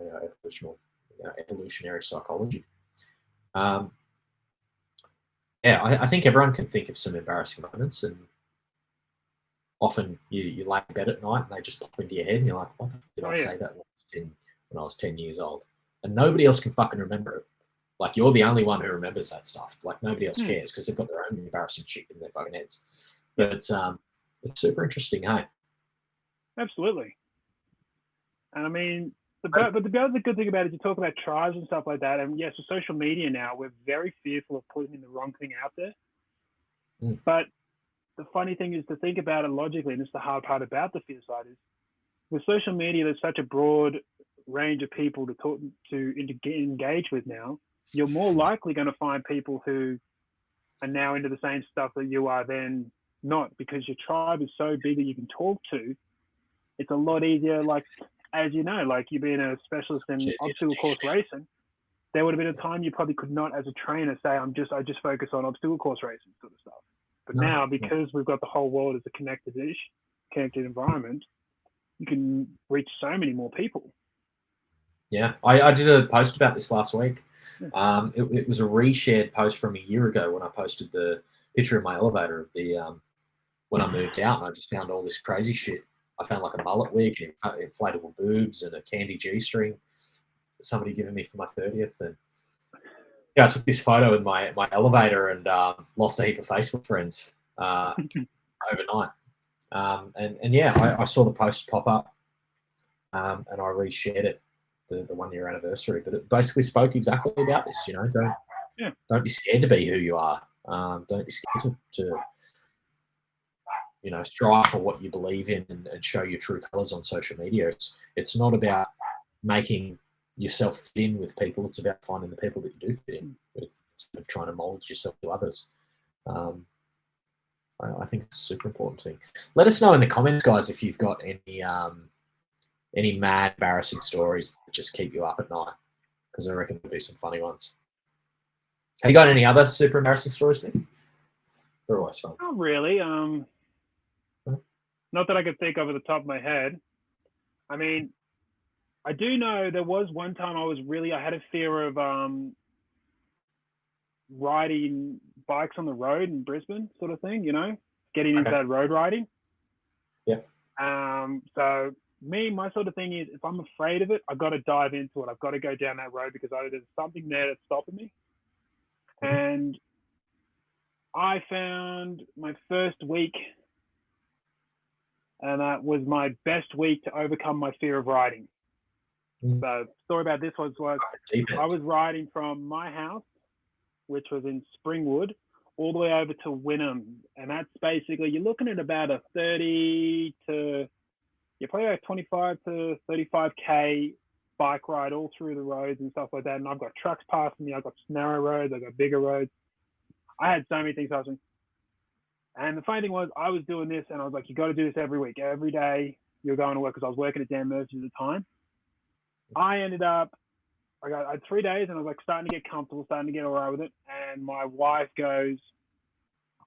evolutionary psychology. I think everyone can think of some embarrassing moments, and often you lay in bed at night and they just pop into your head and you're like, what the fuck did I say that when I was 10 years old? And nobody else can fucking remember it. Like, you're the only one who remembers that stuff. Like, nobody else cares because they've got their own embarrassing shit in their fucking heads. But it's super interesting, hey? Absolutely. And I mean, but the other good thing about it is you talk about tribes and stuff like that. And yes, with social media now, we're very fearful of putting the wrong thing out there. But the funny thing is to think about it logically, and it's the hard part about the fear side, is with social media, there's such a broad range of people to engage with now. You're more likely going to find people who are now into the same stuff that you are than not, because your tribe is so big that you can talk to. It's a lot easier, like, as you know, like you being a specialist in obstacle course racing, there would have been a time you probably could not, as a trainer, say, I just focus on obstacle course racing sort of stuff. But now, because we've got the whole world as a connected environment, you can reach so many more people. Yeah, I did a post about this last week. It was a reshared post from a year ago when I posted the picture of my elevator of the when I moved out, and I just found all this crazy shit. I found like a mullet wig and inflatable boobs and a candy G-string that somebody given me for my 30th. And I took this photo in my elevator and lost a heap of Facebook friends overnight. I saw the post pop up and I reshared it, the 1 year anniversary. But it basically spoke exactly about this. Don't be scared to be who you are. Don't be scared to strive for what you believe in and show your true colors on social media. It's not about making yourself fit in with people. It's about finding the people that you do fit in with, instead of trying to mold yourself to others. I think it's a super important thing. Let us know in the comments, guys, if you've got any mad, embarrassing stories that just keep you up at night, because I reckon there'll be some funny ones. Have you got any other super embarrassing stories, Nick? They're always fun. Not really. Not that I could think of at the top of my head. I mean, I do know there was one time I had a fear of riding bikes on the road in Brisbane, sort of thing, getting into that road riding. Yeah. So my sort of thing is, if I'm afraid of it, I've got to dive into it. I've got to go down that road because there's something there that's stopping me. And I found my first week, and that was my best week to overcome my fear of riding. So the story about this was I was riding from my house, which was in Springwood, all the way over to Wynnum. And that's basically, you're looking at about a 30 to, probably like 25 to 35K bike ride all through the roads and stuff like that. And I've got trucks passing me. I've got narrow roads. I've got bigger roads. I had so many things happening. And the funny thing was, I was doing this and I was like, you got to do this every week. Every day you're going to work, because I was working at Dan Murphy's at the time. I had 3 days and I was like starting to get comfortable, starting to get all right with it. And my wife goes,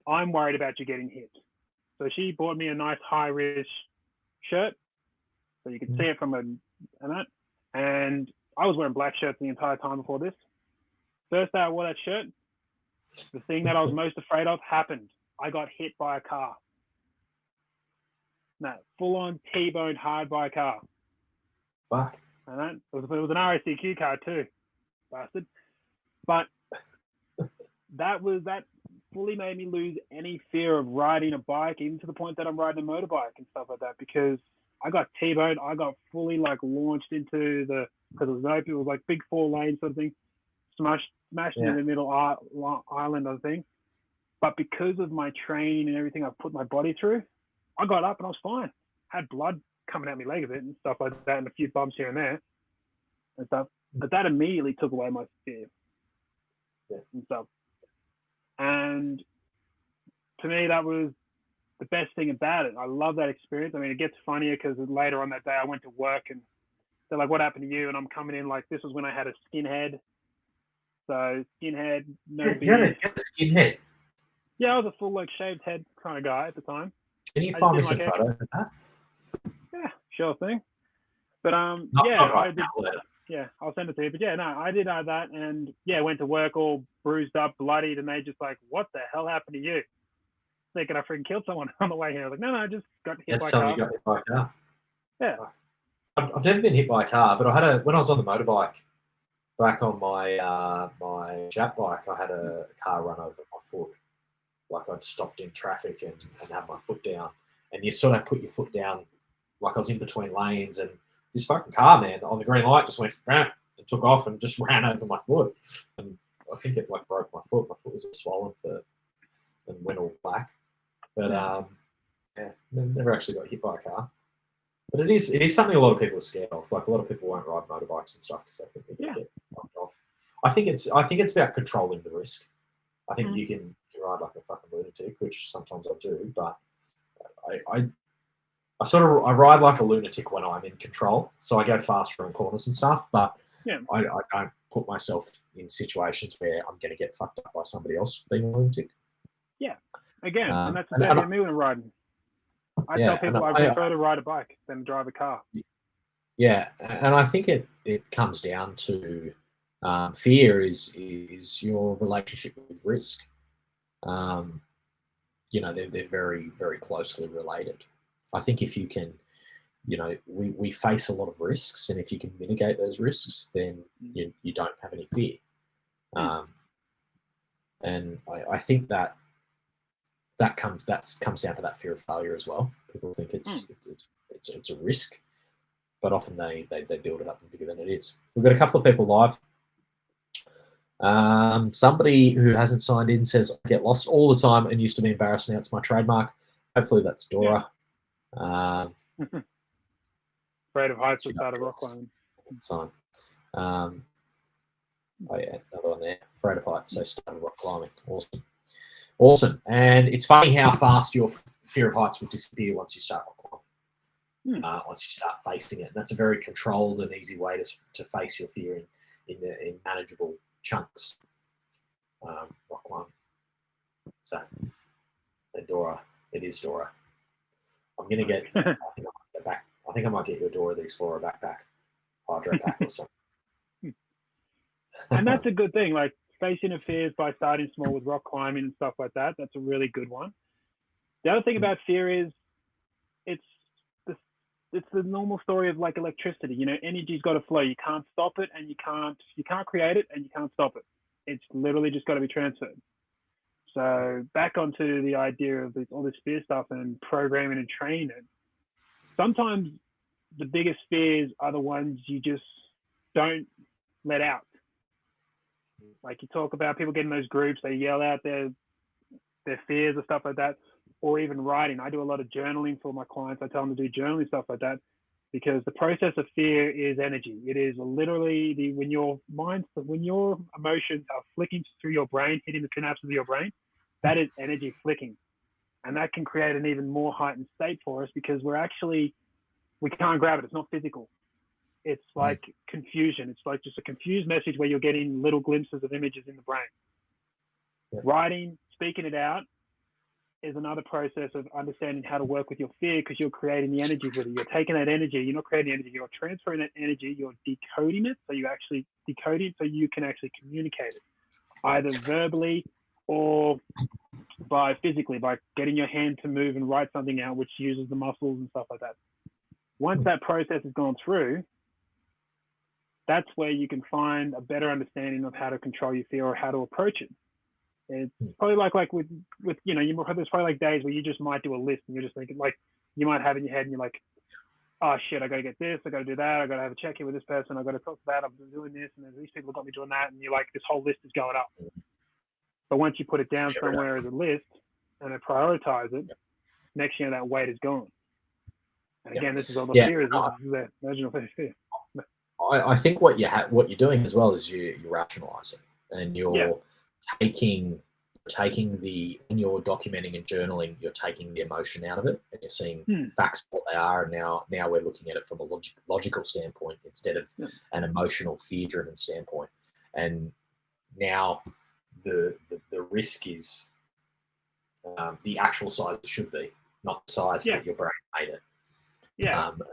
I'm worried about you getting hit. So she bought me a nice high-risk shirt, so you could see it from and I was wearing black shirts the entire time before this. First day I wore that shirt, the thing that I was most afraid of happened. I got hit by a car. No, full-on T-boned hard by a car. Fuck. And it was an RACQ car too, bastard. But that fully made me lose any fear of riding a bike, even to the point that I'm riding a motorbike and stuff like that, because I got T-boned. I got fully launched into because it was like big 4 lane sort of thing, smashed into the middle island of the thing. But because of my training and everything I've put my body through, I got up and I was fine. Had blood coming out my leg a bit and stuff like that, and a few bumps here and there and stuff. But that immediately took away my fear and stuff. And to me, that was the best thing about it. I love that experience. I mean, it gets funnier because later on that day I went to work and they're like, what happened to you? And I'm coming in like, this was when I had a skinhead. So skinhead, no You beard. had a skinhead. Yeah, I was a full like shaved head kind of guy at the time. Can you I find me just some didn't like photos of that? Yeah, sure thing. But Not yeah, right I did. now, later. Yeah, I'll send it to you. But yeah, no, I did that, and yeah, went to work all bruised up, bloodied, and they just like, what the hell happened to you? Thinking I freaking killed someone on the way here. I was like, no, I just got hit by a Tell me car. you got hit by a car. Yeah. I've never been hit by a car, but when I was on the motorbike back on my my Jap bike, I had a car run over my foot. Like I'd stopped in traffic and had my foot down, and you sort of put your foot down, like I was in between lanes, and this fucking car, man, on the green light just went and took off and just ran over my foot, and I think it like broke my foot. My foot was all swollen and went all black. But yeah, never actually got hit by a car. But it is something a lot of people are scared of. Like a lot of people won't ride motorbikes and stuff because they think they can get knocked off. I think it's about controlling the risk. I think you can ride like a fucking lunatic, which sometimes I do, but I ride like a lunatic when I'm in control. So I go faster on corners and stuff, but I don't put myself in situations where I'm going to get fucked up by somebody else being a lunatic. Yeah. Again, and that's the same thing me when riding. I tell people I prefer to ride a bike than drive a car. Yeah, and I think it comes down to fear is your relationship with risk. You know, they're very, very closely related. I think if you can, you know, we face a lot of risks, and if you can mitigate those risks, then you don't have any fear. And I think that comes down to that fear of failure as well. People think it's a risk, but often they build it up bigger than it is. We've got a couple of people live. Somebody who hasn't signed in says, I get lost all the time and used to be embarrassed. Now it's my trademark. Hopefully that's Dora. Afraid of heights is part of rock climbing. Sign. Oh yeah, another one there. Afraid of heights, so started rock climbing. Awesome. And it's funny how fast your fear of heights will disappear once you start rock climbing. Once you start facing it. And that's a very controlled and easy way to face your fear in manageable chunks. Rock climbing. So, Dora, it is Dora. I'm gonna get. I think I might get you a Dora the Explorer backpack, hydro pack or something. And that's a good thing. Like facing your fears by starting small with rock climbing and stuff like that. That's a really good one. The other thing about fear is it's the normal story of like electricity. You know, energy's got to flow. You can't stop it, and you can't create it, and you can't stop it. It's literally just got to be transferred. So back onto the idea of all this fear stuff and programming and training it. Sometimes the biggest fears are the ones you just don't let out. Like you talk about people getting those groups, they yell out their fears or stuff like that, or even writing. I do a lot of journaling for my clients. I tell them to do journaling stuff like that because the process of fear is energy. It is literally when your emotions are flicking through your brain, hitting the synapses of your brain, that is energy flicking. And that can create an even more heightened state for us because we can't grab it. It's not physical. It's like confusion. It's like just a confused message where you're getting little glimpses of images in the brain. Yeah. Writing, speaking it out is another process of understanding how to work with your fear because you're creating the energy with it. You're taking that energy. You're not creating energy. You're transferring that energy. You're decoding it. So you actually decode it so you can actually communicate it, either verbally or by physically, by getting your hand to move and write something out, which uses the muscles and stuff like that. Once that process has gone through, that's where you can find a better understanding of how to control your fear or how to approach it. It's probably like with you know, there's probably like days where you just might do a list and you're just thinking like you might have in your head and you're like, oh shit, I got to get this, I got to do that, I got to have a check in with this person, I got to talk to that, I'm doing this, and these people got me doing that, and you're like, this whole list is going up. But once you put it down somewhere as a list and then prioritize it, next year that weight is gone. And again, this is all the fear, is the original fear. I think what you're doing as well is you rationalize it and you're taking taking when you're documenting and journaling, you're taking the emotion out of it, and you're seeing facts what they are. And now we're looking at it from a logical standpoint instead of an emotional, fear-driven standpoint. And now the risk is the actual size it should be, not the size that your brain made it. Yeah. I think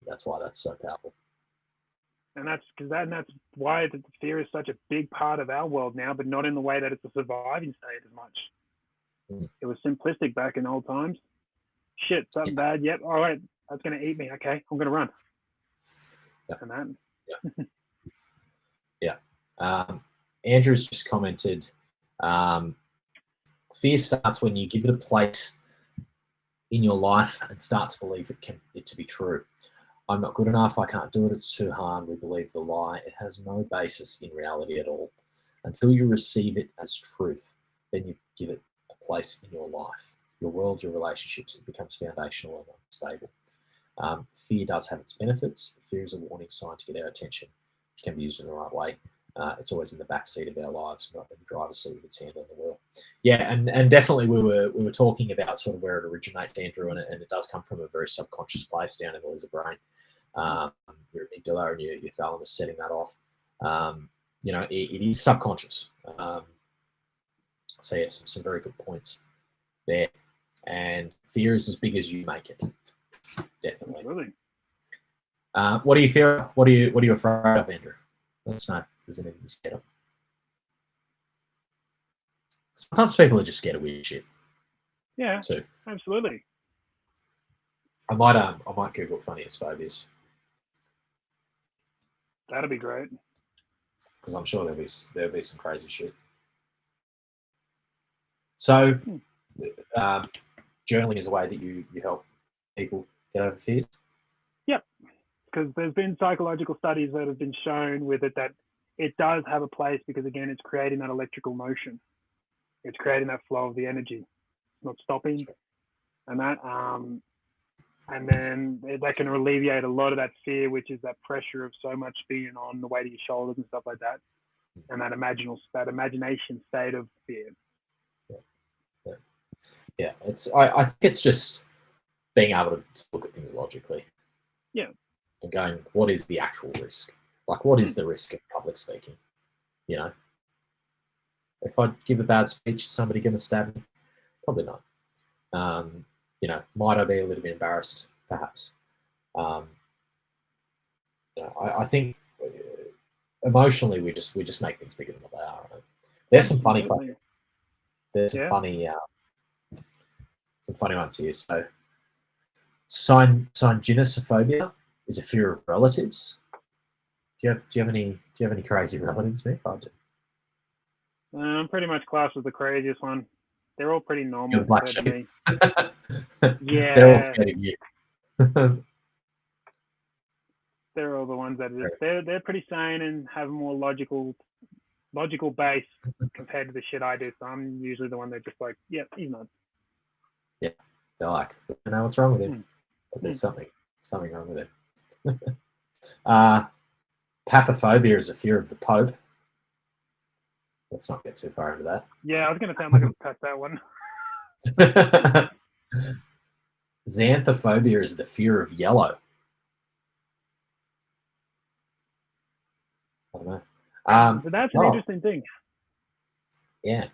that's why that's so powerful. And that's why the fear is such a big part of our world now, but not in the way that it's a surviving state as much. It was simplistic back in old times. Shit, something bad. Yep. All right. That's going to eat me. Okay. I'm going to run. And that. Yeah. Andrew's just commented, fear starts when you give it a place in your life and start to believe it to be true. I'm not good enough. I can't do it. It's too hard. We believe the lie. It has no basis in reality at all. Until you receive it as truth, then you give it a place in your life, your world, your relationships. It becomes foundational and unstable. Fear does have its benefits. Fear is a warning sign to get our attention, which can be used in the right way. It's always in the back seat of our lives, not in the driver's seat with its hand on the wheel. Yeah, and definitely we were talking about sort of where it originates, Andrew, and it does come from a very subconscious place down in the lizard brain. Your amygdala and your thalamus setting that off. It is subconscious. So yeah, some very good points there. And fear is as big as you make it. Definitely. Absolutely. What do you fear? What are you afraid of, Andrew? Let us know if there's anything you're scared of. Sometimes people are just scared of weird shit. Yeah. Too. Absolutely. I might Google funniest phobias. That'd be great. Because I'm sure there'll be some crazy shit. So, journaling is a way that you help people get over fears? Yep. Because there's been psychological studies that have been shown with it that it does have a place because, again, it's creating that electrical motion. It's creating that flow of the energy. It's not stopping. And that, and then that can alleviate a lot of that fear, which is that pressure of so much being on the weight of your shoulders and stuff like that. And that imagination state of fear. Yeah. I think it's just being able to look at things logically. Yeah. And going, what is the actual risk? Like, what is the risk of public speaking? You know, if I give a bad speech, is somebody going to stab me? Probably not. Might I be a little bit embarrassed? Perhaps. I think emotionally we just make things bigger than what they are. Right? There's some funny ones here. So, synginosophobia is a fear of relatives. Do you have any crazy relatives, Mick? I do. I'm pretty much classed as the craziest one. They're all pretty normal compared to me. Yeah. They're all scared of you. They're all the ones that they're pretty sane and have a more logical base compared to the shit I do. So I'm usually the one that just like, yeah, he's not. Yeah, they're like, I don't know what's wrong with him, but there's something wrong with him. Papophobia is a fear of the Pope. Let's not get too far into that. Yeah, I was going to sound like I've cut that one. Xanthophobia is the fear of yellow. I don't know. But that's an interesting thing. Yeah.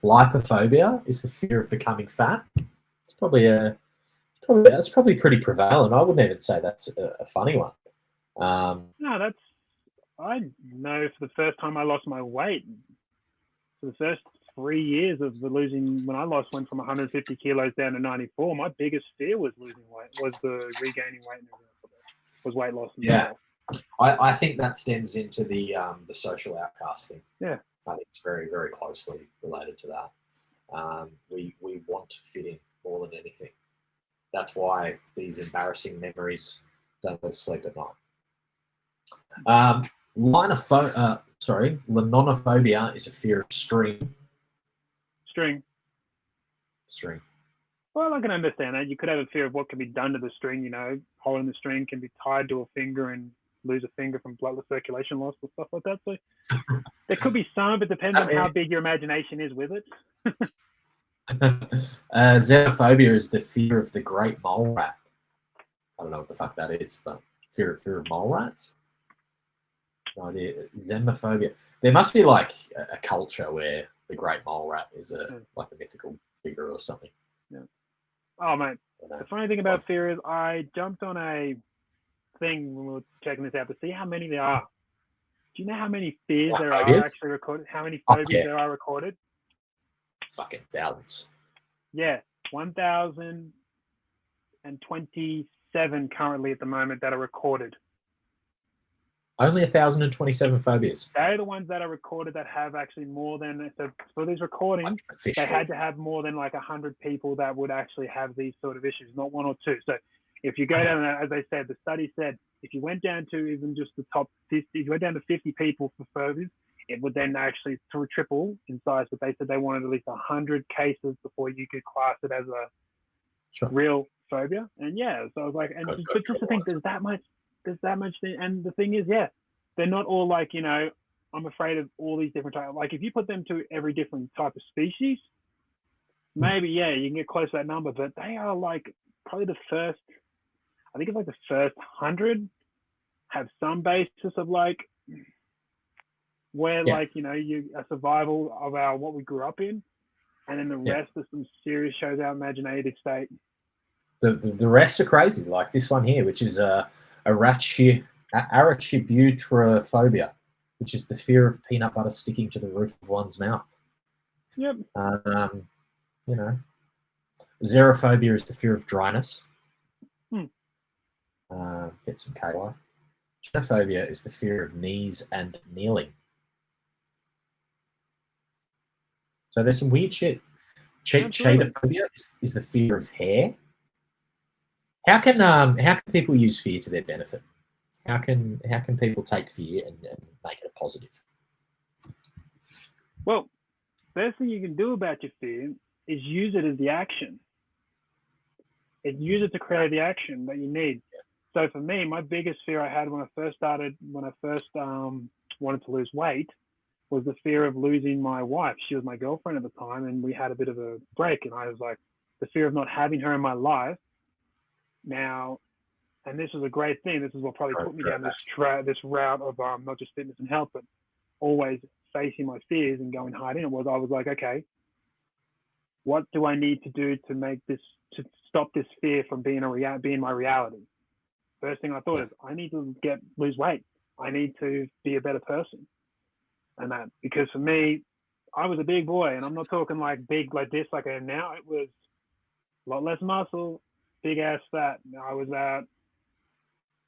Lipophobia is the fear of becoming fat. It's that's probably pretty prevalent. I wouldn't even say that's a funny one. No, I know for the first time I lost my weight. For the first 3 years of the losing, when I went from 150 kilos down to 94, my biggest fear was losing weight, was the regaining weight, was weight loss. Yeah. I think that stems into the social outcast thing. Yeah. I think it's very, very closely related to that. We want to fit in more than anything. That's why these embarrassing memories don't go to sleep at night. Linonophobia is a fear of string. String. Well, I can understand that. You could have a fear of what can be done to the string. Holding the string can be tied to a finger and lose a finger from bloodless circulation loss or stuff like that. So there could be some, but it depends on how big your imagination is with it. Xenophobia is the fear of the great mole rat. I don't know what the fuck that is, but fear of mole rats? No idea. Xenophobia. There must be like a culture where the great mole rat is like a mythical figure or something. Yeah. Oh, mate. The funny thing about fear is I jumped on a thing when we were checking this out to see how many there are. Do you know how many fears there are actually recorded? How many phobias there are recorded? Fucking thousands. Yeah, 1,027 currently at the moment that are recorded. Only 1,027 phobias. They're the ones that are recorded that have actually more than, so for these recordings, they had to have more than like 100 people that would actually have these sort of issues, not one or two. So if you go down, as I said, the study said, if you went down to even just the top 50, if you went down to 50 people for phobias, it would then actually triple in size, but they said they wanted at least 100 cases before you could class it as a real phobia. And yeah, so I was like, but just to think there's that much thing. And the thing is, yeah, they're not all like, you know, I'm afraid of all these different types. Like if you put them to every different type of species, maybe, yeah, you can get close to that number, but they are like probably the first, I think it's like the first 100 have some basis of like, where like, you know, a survival of our, what we grew up in. And then the rest of some serious shows our imaginative state. The rest are crazy, like this one here, which is arachibutyrophobia, which is the fear of peanut butter sticking to the roof of one's mouth. Yep. You know, xerophobia is the fear of dryness. Get some KY. Genophobia is the fear of knees and kneeling. So there's some weird shit. Chaetophobia is the fear of hair. How can people use fear to their benefit? How can people take fear and make it a positive? Well, best thing you can do about your fear is use it as the action. Use it to create the action that you need. So for me, my biggest fear I had when I first wanted to lose weight was the fear of losing my wife. She was my girlfriend at the time, and we had a bit of a break. And I was like, the fear of not having her in my life. Now, and this was a great thing. This is what probably put me down this route of not just fitness and health, but always facing my fears and going hard in it. I was like, okay, what do I need to do to make this, to stop this fear from being my reality? First thing I thought is I need to lose weight. I need to be a better person. And that, because for me, I was a big boy, and I'm not talking like big like this, like I am now. It was a lot less muscle, big ass fat. I was I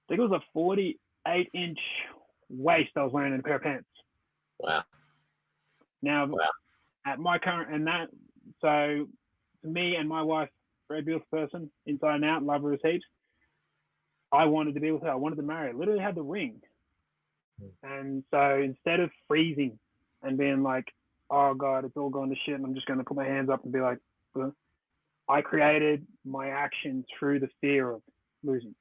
think it was a 48-inch waist I was wearing in a pair of pants. Wow. Now, at my current, and that, so me and my wife, very beautiful person, inside and out, love her as heaps. I wanted to be with her. I wanted to marry her. Literally had the ring. And so instead of freezing and being like, oh God, it's all gone to shit, and I'm just going to put my hands up and be like, I created my action through the fear of losing.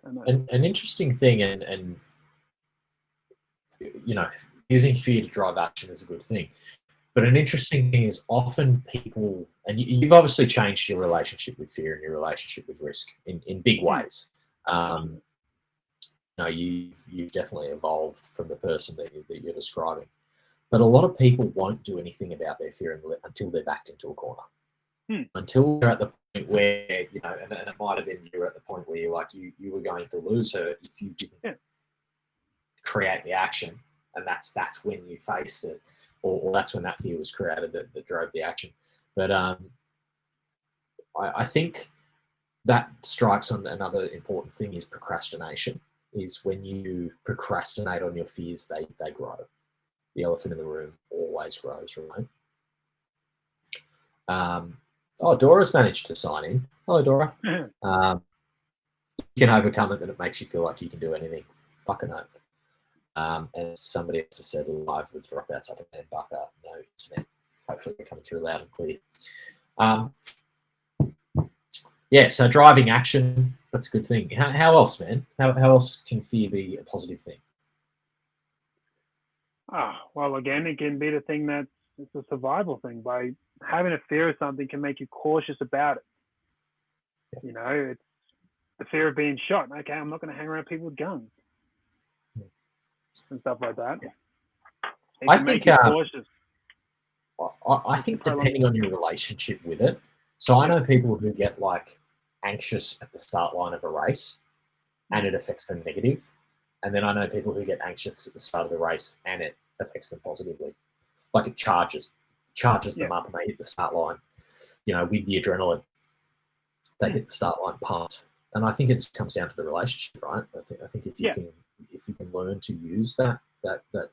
An interesting thing, and you know, using fear to drive action is a good thing. But an interesting thing is often people, and you've obviously changed your relationship with fear and your relationship with risk in big ways. You know, you've definitely evolved from the person that you're describing. But a lot of people won't do anything about their fear until they're backed into a corner. Until they're at the point where, you know, and it might have been you're at the point where you're like, you were going to lose her if you didn't create the action. And that's when you face it, or that's when that fear was created that drove the action. But I think that strikes on another important thing is procrastination. Is when you procrastinate on your fears, they grow. The elephant in the room always grows, right? Dora's managed to sign in. Hello, Dora. You can overcome it, that it makes you feel like you can do anything. Fucking oath. And somebody else has said live with dropouts up in man bucker. No, it's meant. Hopefully they're coming through loud and clear. Yeah, so driving action, that's a good thing. How else, man? How else can fear be a positive thing? Well, again, it can be the thing that's it's a survival thing. By having a fear of something can make you cautious about it. You know, it's the fear of being shot. Okay, I'm not going to hang around people with guns and stuff like that. It I can make think you cautious. I think depending on your relationship with it. So I know people who get like anxious at the start line of a race, and it affects them negative. And then I know people who get anxious at the start of the race, and it affects them positively. Like it charges them up, and they hit the start line. You know, with the adrenaline, they hit the start line pumped. And I think it comes down to the relationship, right? I think if you can learn to use that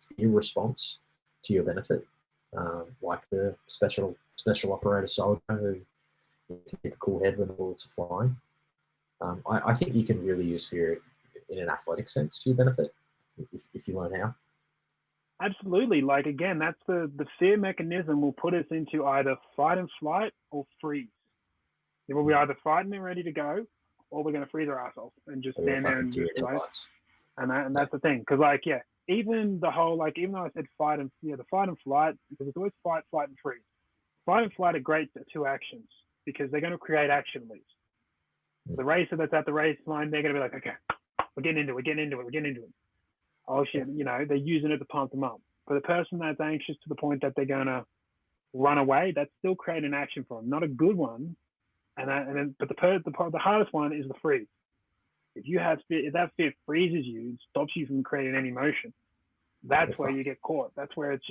fear response to your benefit, like the special operator soldier who can keep a cool head when the bullets are flying. I think you can really use fear in an athletic sense to your benefit if you learn how. Absolutely. Like again, that's the fear mechanism will put us into either fight and flight or freeze. It will be either fighting and ready to go, or we're going to freeze our assholes and just stand there and just like. And that's the thing, because like even the whole even though I said fight and the fight and flight, because it's always fight, flight, and freeze. Fight and flight are great two actions because they're going to create action leads. The racer that's at the race line, they're going to be like, okay, we're getting into it. Oh shit, they're using it to pump them up. For the person that's anxious to the point that they're going to run away, that's still creating an action for them, not a good one. But the hardest one is the freeze. If that fear freezes you, it stops you from creating any motion. That's where you get caught. That's where it's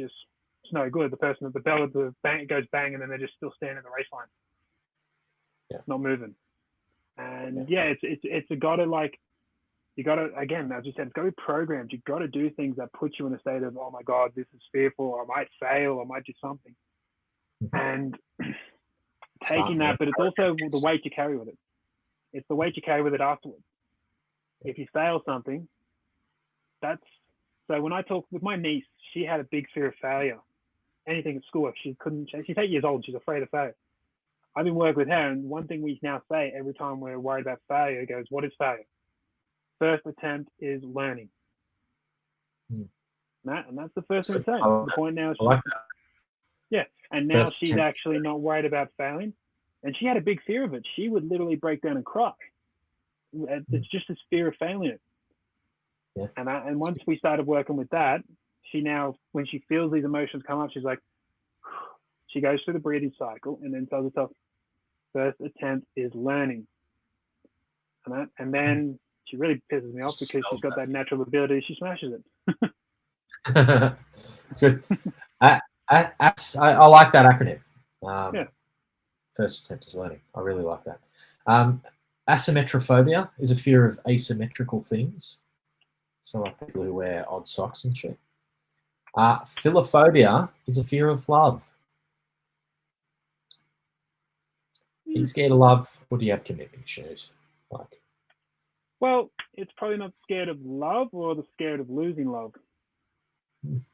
no good. The person at the bell of the bang goes bang, and then they're just still standing in the race line, not moving. And it's a gotta you gotta again, as you said, it's gotta be programmed. You gotta do things that put you in a state of, oh my god, this is fearful, or I might fail, or I might do something. And taking that, but it's also the weight you carry with it. It's the weight you carry with it afterwards. If you fail something, so when I talk with my niece, she had a big fear of failure. Anything at school, she's 8 years old, she's afraid of failure. I've been working with her, and one thing we now say every time we're worried about failure goes, what is failure? First attempt is learning. And that's the first thing to say. The point now is and now she's actually not worried about failing. And she had a big fear of it. She would literally break down and cry. It's just this fear of failing it. Yeah. And once we started working with that, she now, when she feels these emotions come up, she's like, she goes through the breathing cycle and then tells herself, first attempt is learning. And then she really pisses me off because she's got that natural ability. She smashes it. That's good. I like that acronym. First attempt is learning. I really like that. Asymmetrophobia is a fear of asymmetrical things. So like people who wear odd socks and shit. Philophobia is a fear of love. Are you scared of love, or do you have commitment issues? Well, it's probably not scared of love, or the scared of losing love.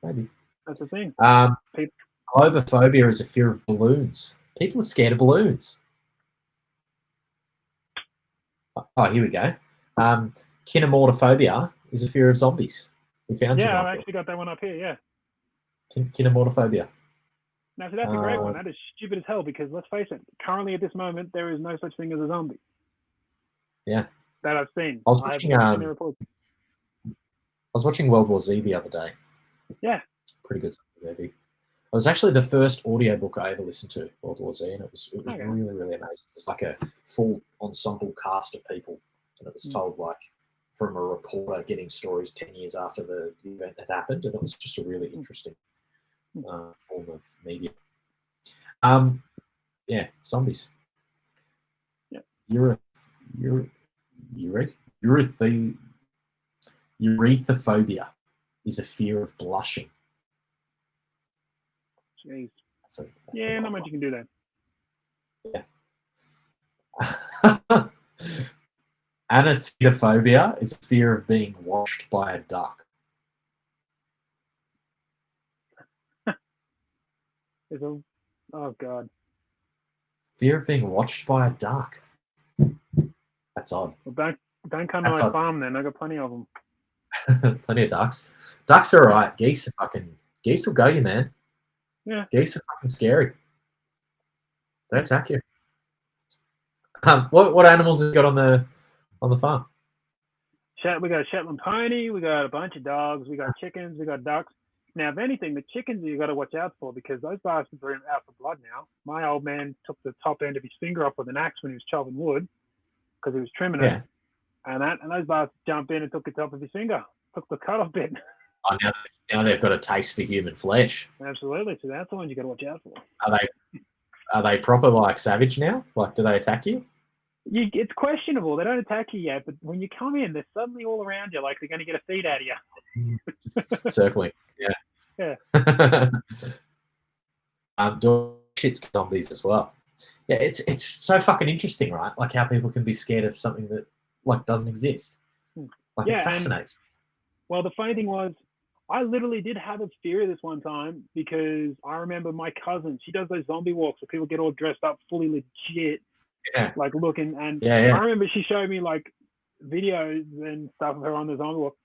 Maybe. That's the thing. Globophobia is a fear of balloons. People are scared of balloons. Oh, here we go. Kinematophobia is a fear of zombies. We found you. I've actually got that one up here. Yeah. Kinematophobia. Now, so that's a great one. That is stupid as hell because let's face it. Currently, at this moment, there is no such thing as a zombie. Yeah. That I've seen. I was watching World War Z the other day. Yeah. Pretty good movie. It was actually the first audiobook I ever listened to, World War Z, and it was really, really amazing. It was like a full ensemble cast of people, and it was told from a reporter getting stories 10 years after the event had happened, and it was just a really interesting form of media. Zombies. Yeah. Urethrophobia is a fear of blushing. Jeez. Not much you can do there. Yeah. Anatophobia is a fear of being washed by a duck. Oh God. Fear of being watched by a duck. That's odd. Well, don't come to That's my odd. farm then. I got plenty of them. Plenty of ducks. Ducks are alright. Geese will go you, man. Yeah. Geese are fucking scary. They attack you. What animals have you got on the farm? We got a Shetland pony. We got a bunch of dogs. We got chickens. We got ducks. Now, if anything, the chickens you got to watch out for because those bastards are out for blood now. My old man took the top end of his finger off with an axe when he was chopping wood because he was trimming it, and those bastards jumped in and took the top of his finger, took the cut off bit. Oh, now they've got a taste for human flesh. Absolutely. So that's the ones you got to watch out for. Are they proper like savage now? Like, do they attack you? It's questionable. They don't attack you yet, but when you come in, they're suddenly all around you, like they're going to get a feed out of you. Just circling. Yeah. Shit's zombies as well. Yeah, it's so fucking interesting, right? Like how people can be scared of something that like doesn't exist. Like it fascinates me. Well, the funny thing was, I literally did have a fear of this one time because I remember my cousin. She does those zombie walks where people get all dressed up, fully legit. Yeah. Like looking, and yeah. I remember she showed me like videos and stuff of her on the zombie walk,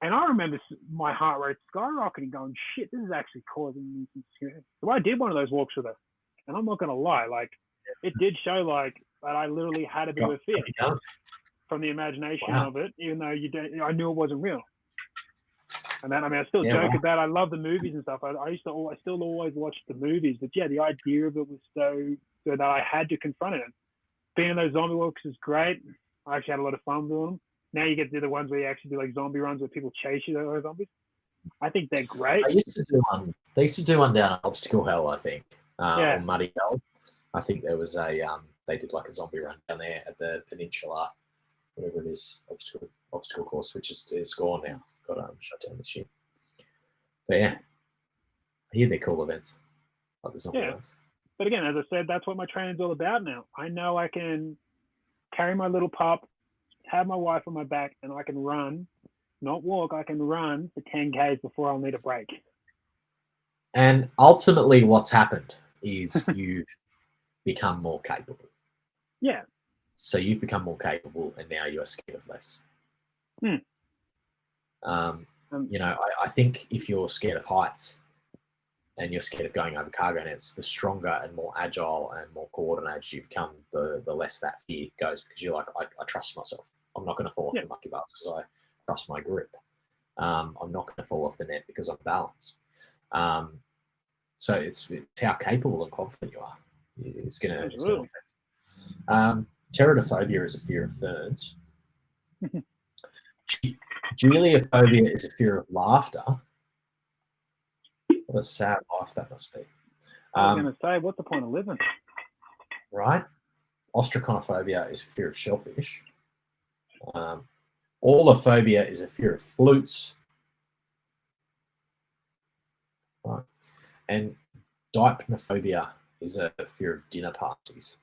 and I remember my heart rate skyrocketing, going, "Shit, this is actually causing me some scare." So I did one of those walks with her, and I'm not gonna lie, like it did show like that I literally had a bit of a fear from the imagination of it, even though I knew it wasn't real. And then I still joke about it. I love the movies and stuff. I still always watch the movies, but yeah, the idea of it was so that I had to confront it. Being in those zombie walks is great. I actually had a lot of fun doing them. Now you get to do the ones where you actually do like zombie runs where people chase you, those zombies. I think they're great. They used to do one down at Obstacle Hell, I think, or Muddy Hell. I think there was they did like a zombie run down there at the Peninsula, whatever it is, obstacle course, which is gone now. Got shut down this year. But yeah, I hear they're cool events, like the zombie runs. But again, as I said, that's what my training's all about now. I know I can carry my little pup, have my wife on my back, and I can run, not walk, I can run for 10 Ks before I'll need a break. And ultimately what's happened is you've become more capable. Yeah. So you've become more capable and now you're scared of less. You know, I think if you're scared of heights and you're scared of going over cargo nets, the stronger and more agile and more coordinated you become, the less that fear goes because you're like, I trust myself. I'm not going to fall off the mucky bars because I trust my grip. I'm not going to fall off the net because I'm balanced. So it's how capable and confident you are. It's going to affect. Pterodophobia is a fear of ferns. Juliophobia is a fear of laughter. What a sad life that must be. I was going to say, what's the point of living? Right? Ostraconophobia is a fear of shellfish. Orlophobia is a fear of flutes. Right. And dipnophobia is a fear of dinner parties.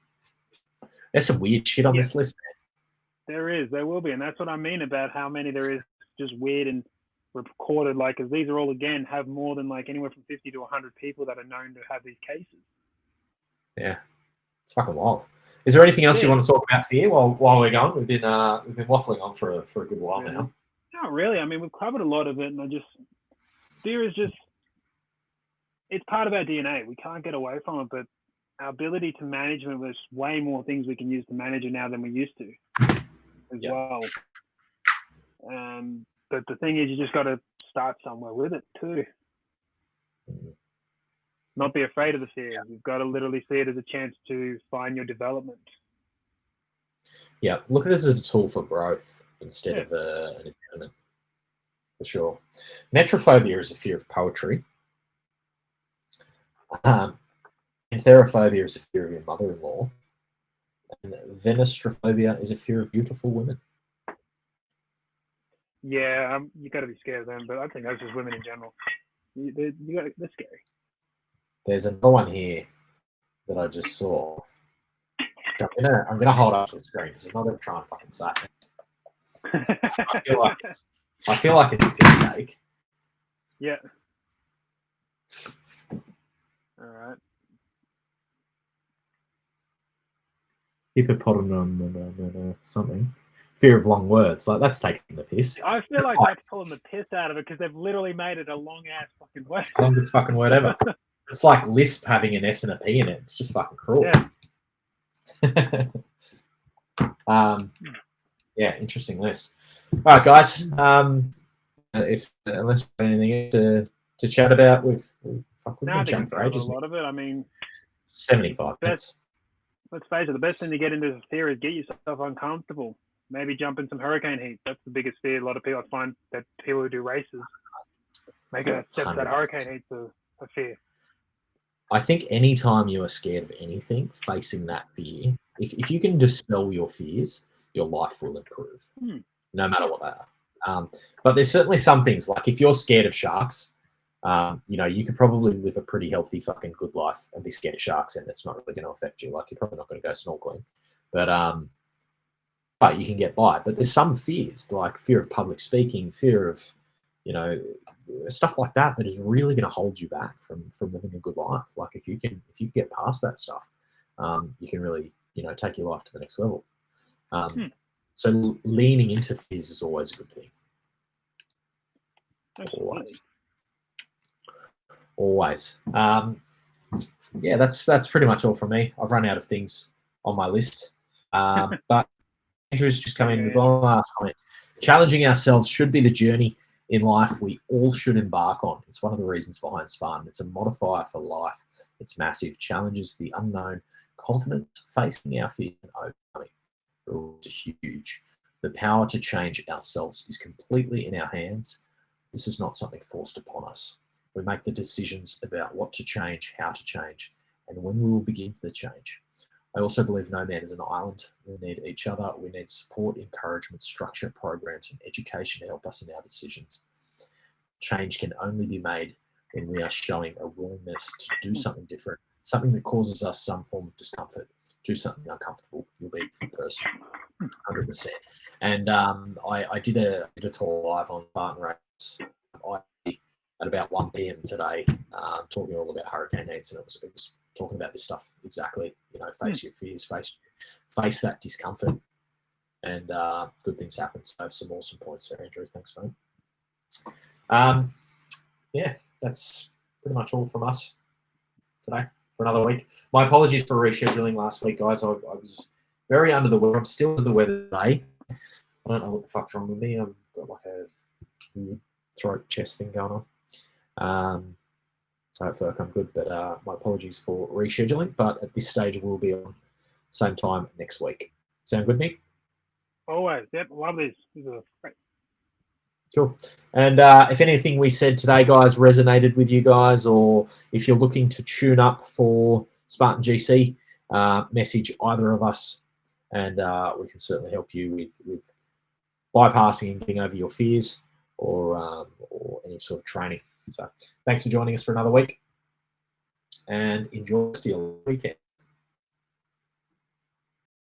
There's some weird shit on this list, man. There will be, and that's what I mean about how many there is just weird and recorded, like, because these are all, again, have more than like anywhere from 50 to 100 people that are known to have these cases. Yeah, it's fucking wild. Is there anything else you want to talk about fear while we're going? We've been waffling on for a good while now. Not really. I mean, we've covered a lot of it, and fear is just, it's part of our DNA. We can't get away from it, but our ability to manage it, there's way more things we can use to manage it now than we used to as well. But the thing is, you just got to start somewhere with it too. Not be afraid of the fear. You've got to literally see it as a chance to find your development. Yeah, look at it as a tool for growth instead of an impediment, for sure. Metrophobia is a fear of poetry. Antherophobia is a fear of your mother-in-law. And venostrophobia is a fear of beautiful women. Yeah, you got to be scared of them, but I think that's just women in general. They're scary. There's another one here that I just saw. I'm gonna hold up the screen because I'm not gonna try and fucking say it. I feel like it's a piss take. Yeah. All right. hippopotamus something. Fear of long words. Like, that's taking the piss. I feel like that's pulling the piss out of it because they've literally made it a long ass fucking word. Longest fucking word ever. It's like Lisp having an S and a P in it. It's just fucking cruel. Yeah. Yeah, interesting list. All right, guys. If unless you've got anything to chat about, we've been chatting for ages. A lot of it. I mean, 75 minutes. Let's face it. The best thing to get into this fear is get yourself uncomfortable. Maybe jump in some hurricane heat. That's the biggest fear. A lot of people find that people who do races make a step that hurricane heat's a fear. I think anytime you are scared of anything, facing that fear, if you can dispel your fears, your life will improve, no matter what they are. But there's certainly some things, like if you're scared of sharks, you could probably live a pretty healthy fucking good life and be scared of sharks, and it's not really going to affect you. Like, you're probably not going to go snorkeling, but you can get by. But there's some fears, like fear of public speaking, fear of, stuff like that is really going to hold you back from living a good life. Like, if you get past that stuff, you can really, take your life to the next level. So leaning into fears is always a good thing. Always. Yeah, that's pretty much all from me. I've run out of things on my list. But Andrew's just come in with one last comment. Challenging ourselves should be the journey in life we all should embark on. It's one of the reasons behind Spartan. It's a modifier for life. It's massive. Challenges the unknown. Confidence facing our fear and overcoming. It's huge. The power to change ourselves is completely in our hands. This is not something forced upon us. We make the decisions about what to change, how to change, and when we will begin the change. I also believe no man is an island. We need each other. We need support, encouragement, structure, programs, and education to help us in our decisions. Change can only be made when we are showing a willingness to do something different, something that causes us some form of discomfort. Do something uncomfortable. You'll be the person, 100%. And I did a talk live on Spartan Race at about 1 p.m. today, talking all about hurricane heats, and it was talking about this stuff exactly. Face your fears, face that discomfort, and good things happen. So some awesome points there, Andrew. Thanks, mate. Yeah, that's pretty much all from us today for another week. My apologies for rescheduling last week, guys. I was very under the weather. I'm still under the weather today. I don't know what the fuck's wrong with me. I've got like a weird throat chest thing going on. So hopefully I come good, but my apologies for rescheduling. But at this stage, we'll be on same time next week. Sound good, Nick? Always. Yep. Love this. This is great. Cool. And if anything we said today, guys, resonated with you guys, or if you're looking to tune up for Spartan GC, message either of us, and we can certainly help you with bypassing and getting over your fears, or any sort of training. So thanks for joining us for another week, and enjoy your weekend.